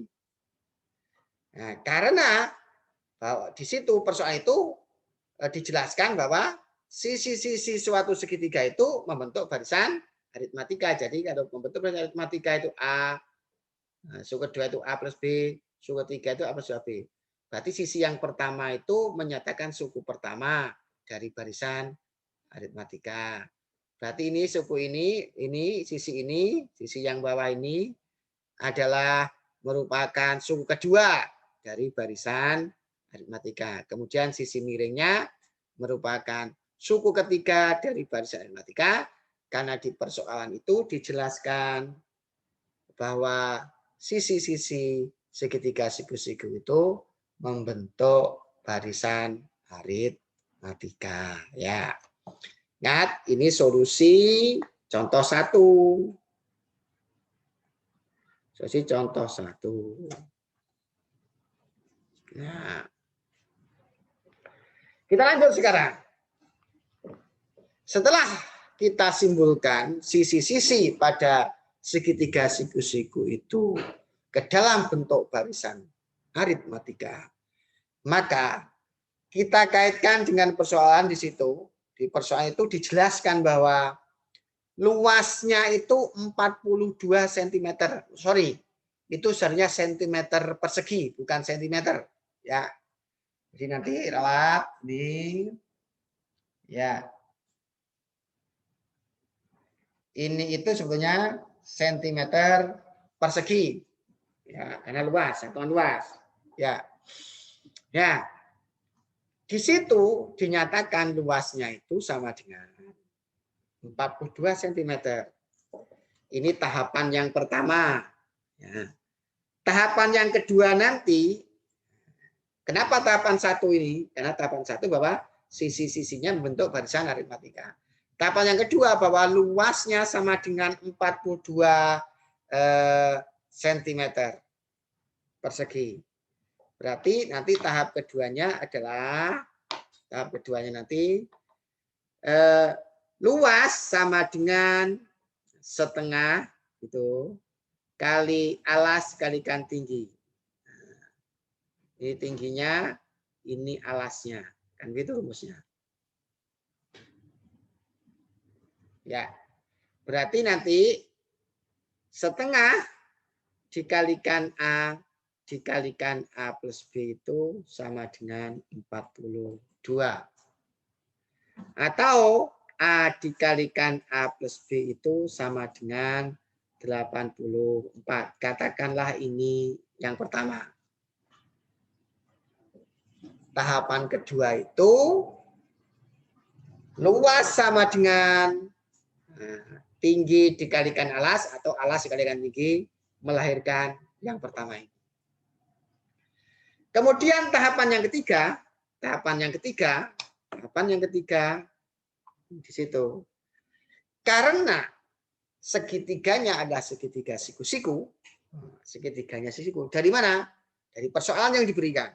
Nah, karena bahwa di situ persoalan itu dijelaskan bahwa sisi-sisi suatu segitiga itu membentuk barisan aritmatika. Jadi kalau membentuk barisan aritmatika itu A, suku kedua itu A plus B, suku ketiga itu A plus 2B. Berarti sisi yang pertama itu menyatakan suku pertama dari barisan aritmatika. Berarti ini suku ini sisi yang bawah ini adalah merupakan suku kedua dari barisan aritmatika. Kemudian sisi miringnya merupakan suku ketiga dari barisan aritmatika, karena di persoalan itu dijelaskan bahwa sisi-sisi segitiga siku-siku itu membentuk barisan aritmatika. Ya. Ingat, ini solusi contoh 1. Solusi contoh 1. Nah. Kita lanjut sekarang. Setelah kita simpulkan sisi-sisi pada segitiga siku-siku itu ke dalam bentuk barisan aritmatika, maka kita kaitkan dengan persoalan di situ. Di persoalan itu dijelaskan bahwa luasnya itu 42 cm. Sorry, itu sebenarnya cm persegi, bukan cm. Ya. Jadi nanti rawat di ya. Ini itu sebetulnya sentimeter persegi. Ya, karena luas, satuan luas. Ya. Ya. Di situ dinyatakan luasnya itu sama dengan 42 cm. Ini tahapan yang pertama. Ya. Tahapan yang kedua nanti, kenapa tahapan satu ini? Karena tahapan satu bahwa sisi-sisinya membentuk barisan aritmatika. Tahapan yang kedua bahwa luasnya sama dengan 42 cm persegi. Berarti nanti tahap keduanya adalah nanti luas sama dengan setengah itu kali alas kalikan tinggi. Ini tingginya, ini alasnya. Kan gitu rumusnya. Ya. Berarti nanti setengah dikalikan A plus B itu sama dengan 42. Atau A dikalikan A plus B itu sama dengan 84. Katakanlah ini yang pertama. Tahapan kedua itu luas sama dengan tinggi dikalikan alas atau alas dikalikan tinggi melahirkan yang pertama ini. Kemudian tahapan yang ketiga di situ. Karena segitiganya adalah segitiga siku-siku, segitiganya siku. Dari mana? Dari persoalan yang diberikan.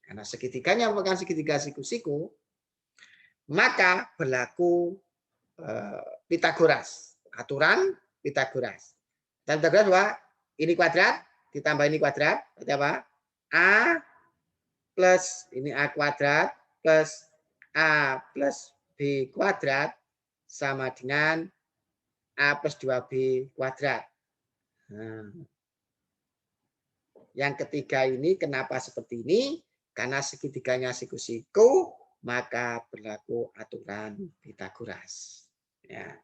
Karena segitiganya merupakan segitiga siku-siku, maka berlaku Pitagoras, aturan Pitagoras. Dan Pitagoras bahwa ini kuadrat ditambah ini kuadrat, berarti apa? A plus ini A kuadrat plus A plus B kuadrat sama dengan A plus 2B kuadrat. Nah, yang ketiga ini kenapa seperti ini? Karena segitiganya siku-siku, maka berlaku aturan Pitagoras. Ya.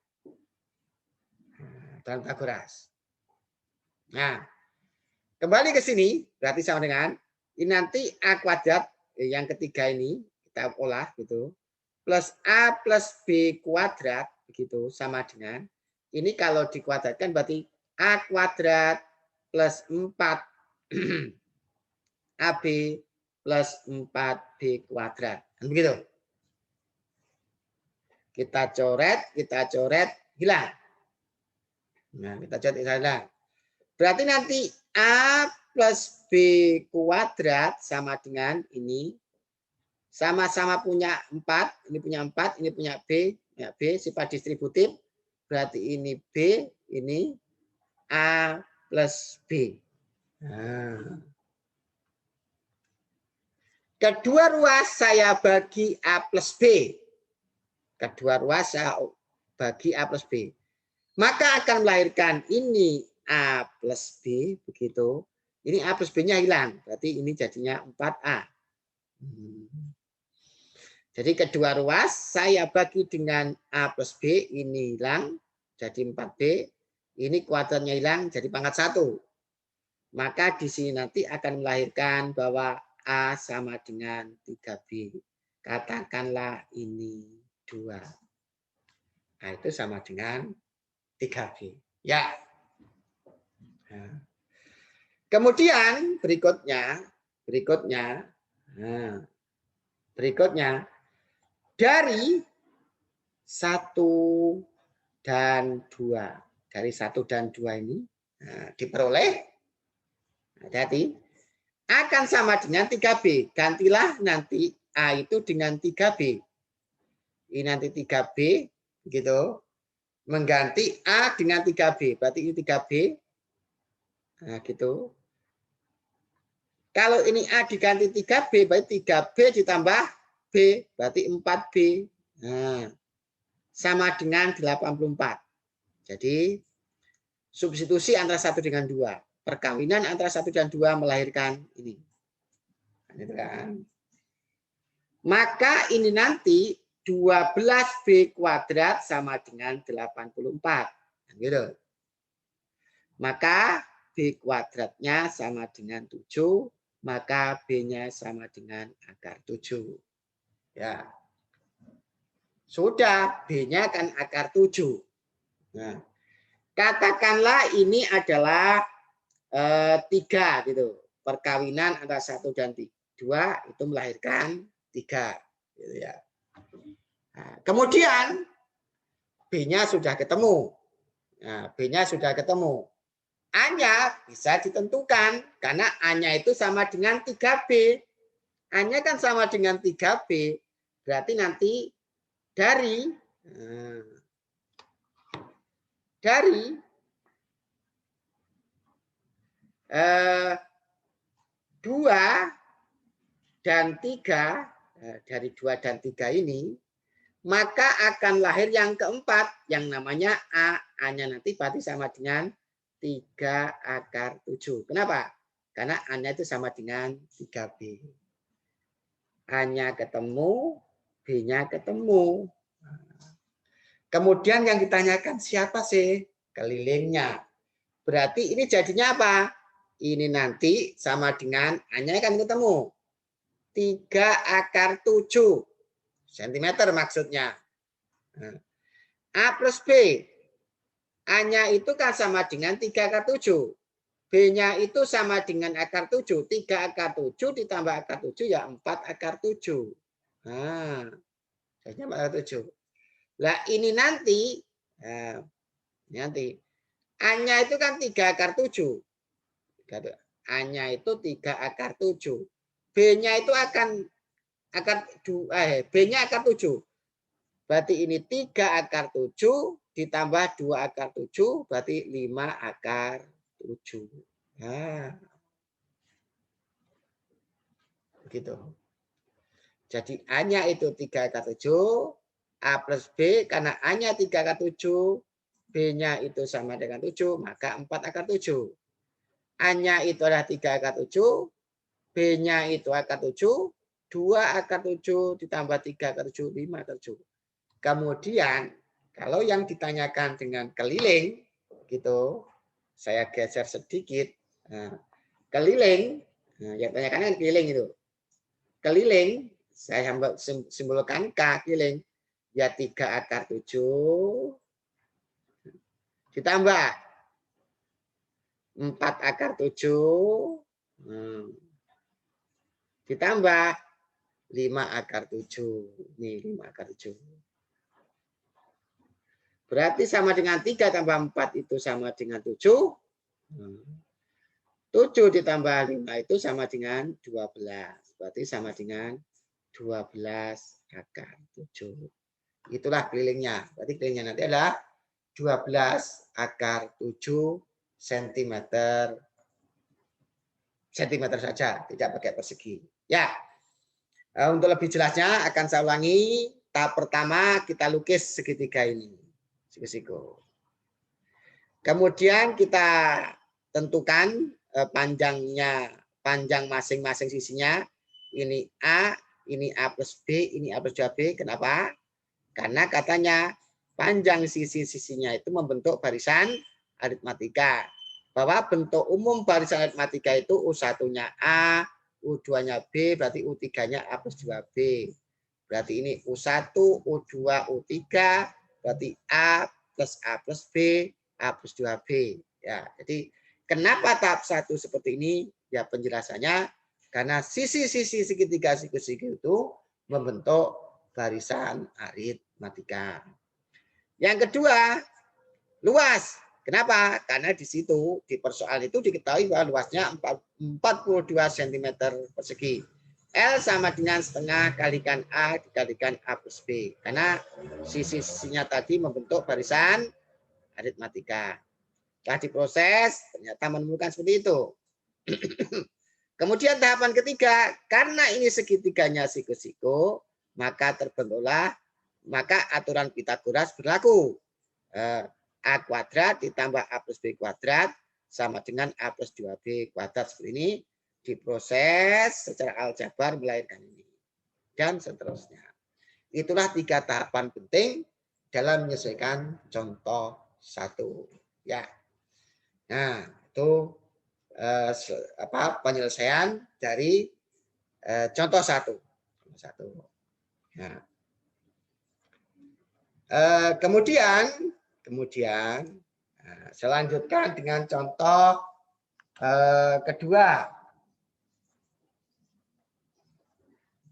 Aturan Pitagoras. Nah, kembali ke sini, berarti sama dengan ini nanti A kuadrat yang ketiga ini kita olah gitu plus A plus B kuadrat begitu sama dengan ini kalau dikuadratkan berarti A kuadrat plus 4 AB plus 4B kuadrat. Begitu. Kita coret, hilang. Nah, kita coret, hilang. Berarti nanti A plus B kuadrat sama dengan ini. Sama-sama punya 4. Ini punya 4, ini punya B. Ya, B sifat distributif. Berarti ini B, ini A plus B. Nah. Kedua ruas saya bagi A plus B. Kedua ruas saya bagi A plus B. Maka akan melahirkan ini A plus B. Begitu. Ini A plus B-nya hilang. Berarti ini jadinya 4A. Jadi kedua ruas saya bagi dengan A plus B. Ini hilang. Jadi 4B. Ini kuadratnya hilang. Jadi pangkat 1. Maka di sini nanti akan melahirkan bahwa A sama dengan 3B. Katakanlah ini 2. Nah, itu sama dengan 3B. Ya. Nah. Kemudian berikutnya dari 1 dan 2. Dari 1 dan 2 ini diperoleh, hati-hati, akan sama dengan 3B. Gantilah nanti A itu dengan 3B. Ini nanti 3B, gitu. Mengganti A dengan 3B. Berarti ini 3B. Nah, gitu. Kalau ini A diganti 3B, berarti 3B ditambah B, berarti 4B. Nah, sama dengan 84. Jadi, substitusi antara 1 dengan 2. Perkawinan antara 1 dan 2 melahirkan ini. Gitu kan. Maka ini nanti 12B kuadrat sama dengan 84. Gitu. Maka B kuadratnya sama dengan 7, maka B-nya sama dengan akar 7. Ya. Sudah, B-nya kan akar 7. Nah, katakanlah ini adalah 3 gitu. Perkawinan antara 1 dan 2 itu melahirkan 3. Gitu ya. Nah, kemudian B-nya sudah ketemu. Nah, B-nya sudah ketemu. A-nya bisa ditentukan karena A-nya itu sama dengan 3B. A-nya kan sama dengan 3B. Berarti nanti dari 2 dan 3, dari 2 dan 3 ini, maka akan lahir yang keempat yang namanya A. A-nya nanti berarti sama dengan 3 akar 7. Kenapa? Karena A-nya itu sama dengan 3B. A-nya ketemu, B-nya ketemu. Kemudian yang ditanyakan siapa sih kelilingnya? Berarti ini jadinya apa? Ini nanti sama dengan A-nya kan ketemu. 3 akar 7 cm maksudnya. A plus B. A-nya itu kan sama dengan 3 akar 7. B-nya itu sama dengan akar 7. 3 akar 7 ditambah akar 7 ya 4 akar 7. Nah, jadinya 4 akar 7. Lah ini nanti, A-nya itu kan 3 akar 7. A-nya itu 3 akar 7. B-nya itu B-nya akar 7. Berarti ini 3 akar 7 ditambah 2 akar 7 berarti 5 akar 7. Nah, begitu. Jadi A-nya itu 3 akar 7, A plus B karena A-nya 3 akar 7, B-nya itu sama dengan 7, maka 4 akar 7. A-nya itu adalah 3 akar 7, B-nya itu akar 7, 2 akar 7 ditambah 3 akar 7, 5 akar 7. Kemudian kalau yang ditanyakan dengan keliling, gitu, saya geser sedikit. Nah, keliling, yang ditanyakan kan keliling itu. Keliling, saya simbolkan K keliling, ya 3 akar 7 ditambah 4 akar 7 ditambah 5 akar 7. Nih 5 akar 7. Berarti sama dengan 3 tambah 4 itu sama dengan 7. 7 ditambah 5 itu sama dengan 12. Berarti sama dengan 12 akar 7. Itulah kelilingnya. Berarti kelilingnya nanti adalah 12 akar 7 cm saja, tidak pakai persegi. Ya, untuk lebih jelasnya akan saya ulangi. Tahap pertama kita lukis segitiga ini. Siku-siku. Kemudian kita tentukan panjang masing-masing sisinya. Ini A plus B, ini A plus 2B. Kenapa? Karena katanya panjang sisi-sisinya itu membentuk barisan aritmatika. Bahwa bentuk umum barisan aritmatika itu U1-nya A, U2-nya B, berarti U3-nya A plus 2B. Berarti ini U1, U2, U3, berarti A plus B, A plus 2B. Ya, jadi kenapa tahap 1 seperti ini? Ya penjelasannya karena sisi-sisi segitiga siku-siku itu membentuk barisan aritmatika. Yang kedua, luas. Kenapa? Karena di situ di persoalan itu diketahui bahwa luasnya 42 cm persegi. L sama dengan setengah kalikan A dikalikan A plus B. Karena sisi-sisinya tadi membentuk barisan aritmatika. Setelah diproses, ternyata menemukan seperti itu. Kemudian tahapan ketiga, karena ini segitiganya siku-siku, maka aturan Pythagoras berlaku. A kuadrat ditambah A plus B kuadrat sama dengan A plus 2B kuadrat. Seperti ini diproses secara aljabar melahirkan ini. dan seterusnya. Itulah 3 tahapan penting dalam menyelesaikan contoh 1. Ya. Nah, itu penyelesaian dari contoh 1. Nah, kemudian saya lanjutkan dengan contoh kedua.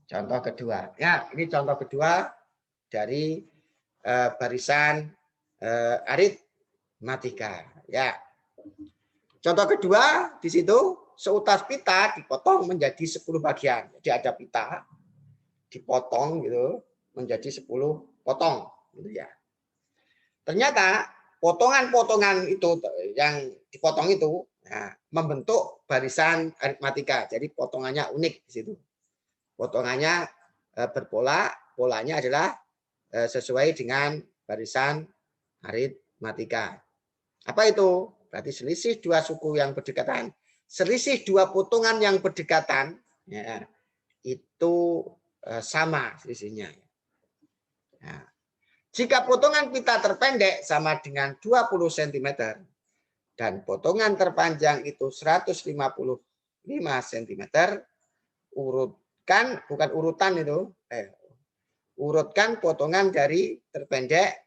Contoh kedua. Ya, ini contoh kedua dari barisan aritmatika. Ya. Contoh kedua di situ seutas pita dipotong menjadi 10 bagian. Jadi ada pita dipotong gitu menjadi 10 potong gitu ya. Ternyata potongan-potongan itu yang dipotong itu membentuk barisan aritmatika. Jadi potongannya unik di situ. Potongannya berpola, polanya adalah sesuai dengan barisan aritmatika. Apa itu? Berarti selisih 2 suku yang berdekatan, selisih 2 potongan yang berdekatan, ya, itu sama selisihnya. Nah, jika potongan pita terpendek sama dengan 20 cm dan potongan terpanjang itu 155 cm, urutkan, bukan urutan itu, urutkan potongan dari terpendek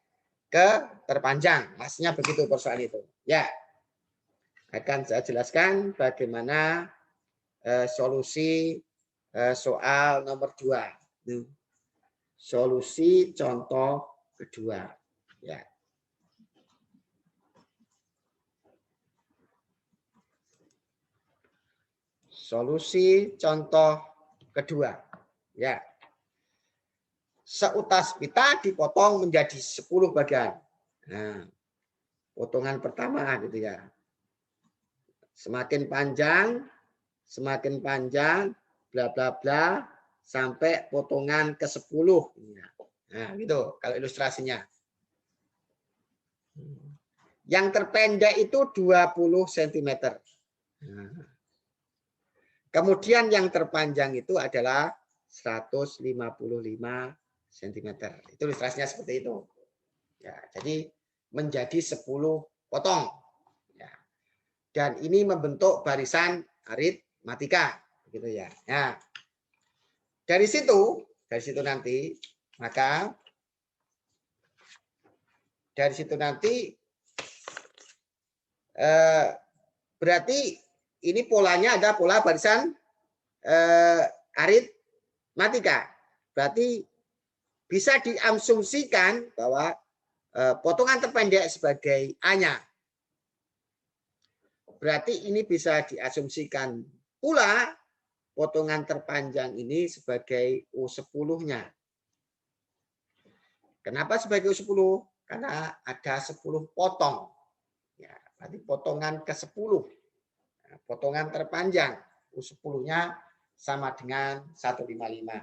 ke terpanjang. Maksudnya begitu persoalan itu. Ya, akan saya jelaskan bagaimana solusi soal nomor 2. Solusi contoh kedua. Ya. Solusi contoh kedua. Ya. Seutas pita dipotong menjadi 10 bagian. Nah, potongan pertama gitu ya. Semakin panjang, bla bla bla, sampai potongan ke-10. Nah, gitu kalau ilustrasinya. Yang terpendek itu 20 cm. Nah. Kemudian yang terpanjang itu adalah 155 cm. Itu ilustrasinya seperti itu. Ya, jadi menjadi 10 potong. Ya. Dan ini membentuk barisan aritmatika, gitu ya. Nah, dari situ nanti, maka dari situ nanti berarti ini polanya ada pola barisan aritmatika. Berarti bisa diasumsikan bahwa potongan terpendek sebagai A-nya. Berarti ini bisa diasumsikan pula potongan terpanjang ini sebagai U10-nya. Kenapa sebagai U10? Karena ada 10 potong. Ya, berarti potongan ke-10. Nah, potongan terpanjang U10-nya sama dengan 155.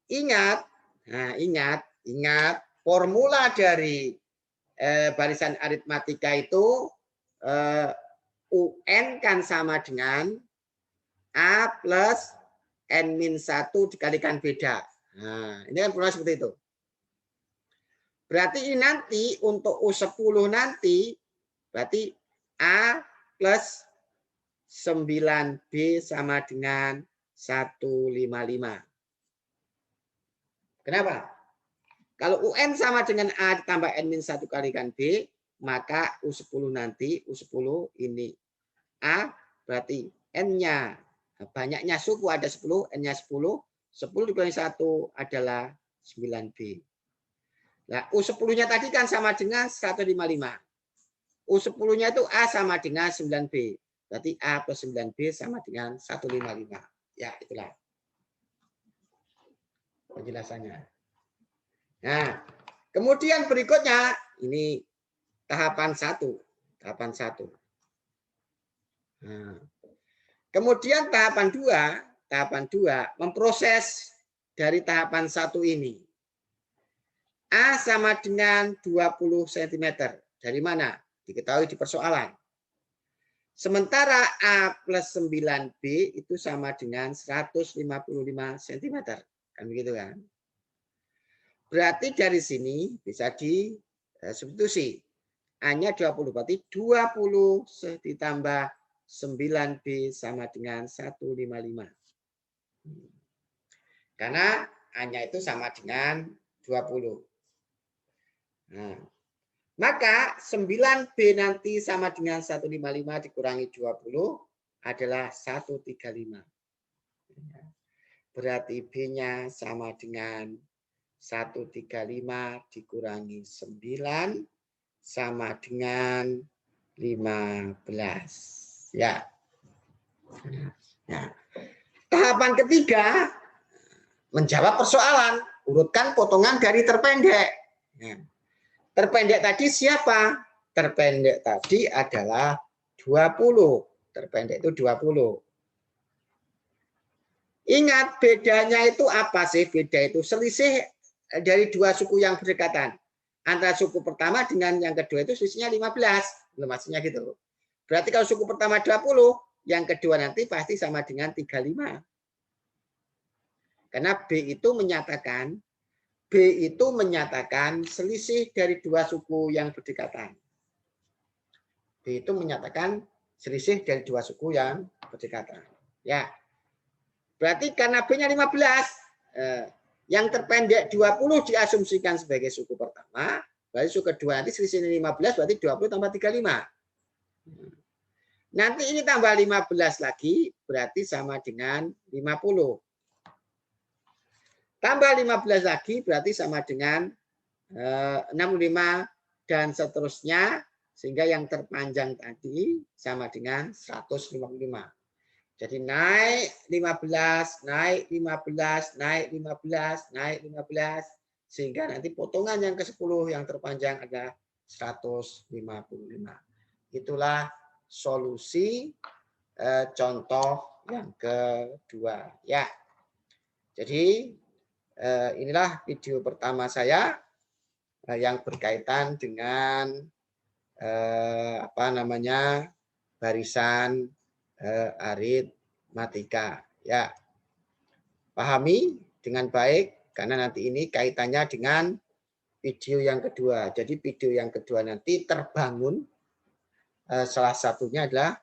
Ingat formula dari barisan aritmatika itu UN kan sama dengan A plus N-1 dikalikan beda. Nah, ini kan formula seperti itu. Berarti ini nanti untuk U10 nanti, berarti A plus 9B sama dengan 155. Kenapa? Kalau UN sama dengan A ditambah N-1 kalikan B, maka U10 nanti, U10 ini A, berarti N-nya, banyaknya suku ada 10, N-nya 10, 10 dikurangi 1 adalah 9B. Nah, U10-nya tadi kan sama dengan 155. U10-nya itu A sama dengan 9B. Berarti A plus 9B sama dengan 155. Ya, itulah penjelasannya. Nah, kemudian berikutnya ini tahapan 1. Nah, kemudian tahapan 2 memproses dari tahapan 1 ini. A sama dengan 20 cm. Dari mana? Diketahui di persoalan. Sementara A plus 9B itu sama dengan 155 cm. Kan begitu kan? Berarti dari sini bisa disubstitusi. A-nya 20, berarti 20 ditambah 9B sama dengan 155. Karena A-nya itu sama dengan 20. Nah, maka 9B nanti sama dengan 155 dikurangi 20 adalah 135. Berarti B-nya sama dengan 135 dikurangi 9 sama dengan 15. Ya. Nah, tahapan ketiga menjawab persoalan. Urutkan potongan dari terpendek. Nah, terpendek tadi siapa? Terpendek tadi adalah 20. Terpendek itu 20. Ingat bedanya itu apa sih? Beda itu selisih dari dua suku yang berdekatan. Antara suku pertama dengan yang kedua itu selisihnya 15. Maksudnya gitu. Berarti kalau suku pertama 20, yang kedua nanti pasti sama dengan 35. Karena B itu menyatakan selisih dari dua suku yang berdekatan. B itu menyatakan selisih dari dua suku yang berdekatan. Ya. Berarti karena B-nya 15, yang terpendek 20 diasumsikan sebagai suku pertama, berarti suku kedua nanti selisihnya 15, berarti 20 tambah 35. Nanti ini tambah 15 lagi, berarti sama dengan 50. Tambah 15 lagi, berarti sama dengan 65 dan seterusnya, sehingga yang terpanjang tadi sama dengan 155. Jadi naik 15, naik 15, naik 15, naik 15, sehingga nanti potongan yang ke-10 yang terpanjang ada 155. Itulah solusi contoh yang kedua. Ya. Jadi inilah video pertama saya yang berkaitan dengan barisan aritmatika. Ya, pahami dengan baik karena nanti ini kaitannya dengan video yang kedua. Jadi video yang kedua nanti terbangun salah satunya adalah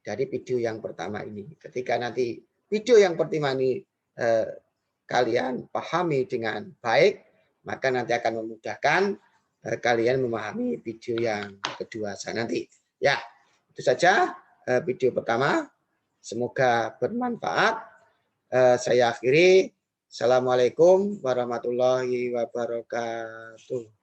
dari video yang pertama ini. Ketika nanti video yang pertama ini kalian pahami dengan baik, maka nanti akan memudahkan kalian memahami video yang kedua saya nanti. Ya, itu saja video pertama. Semoga bermanfaat. Saya akhiri. Assalamualaikum warahmatullahi wabarakatuh.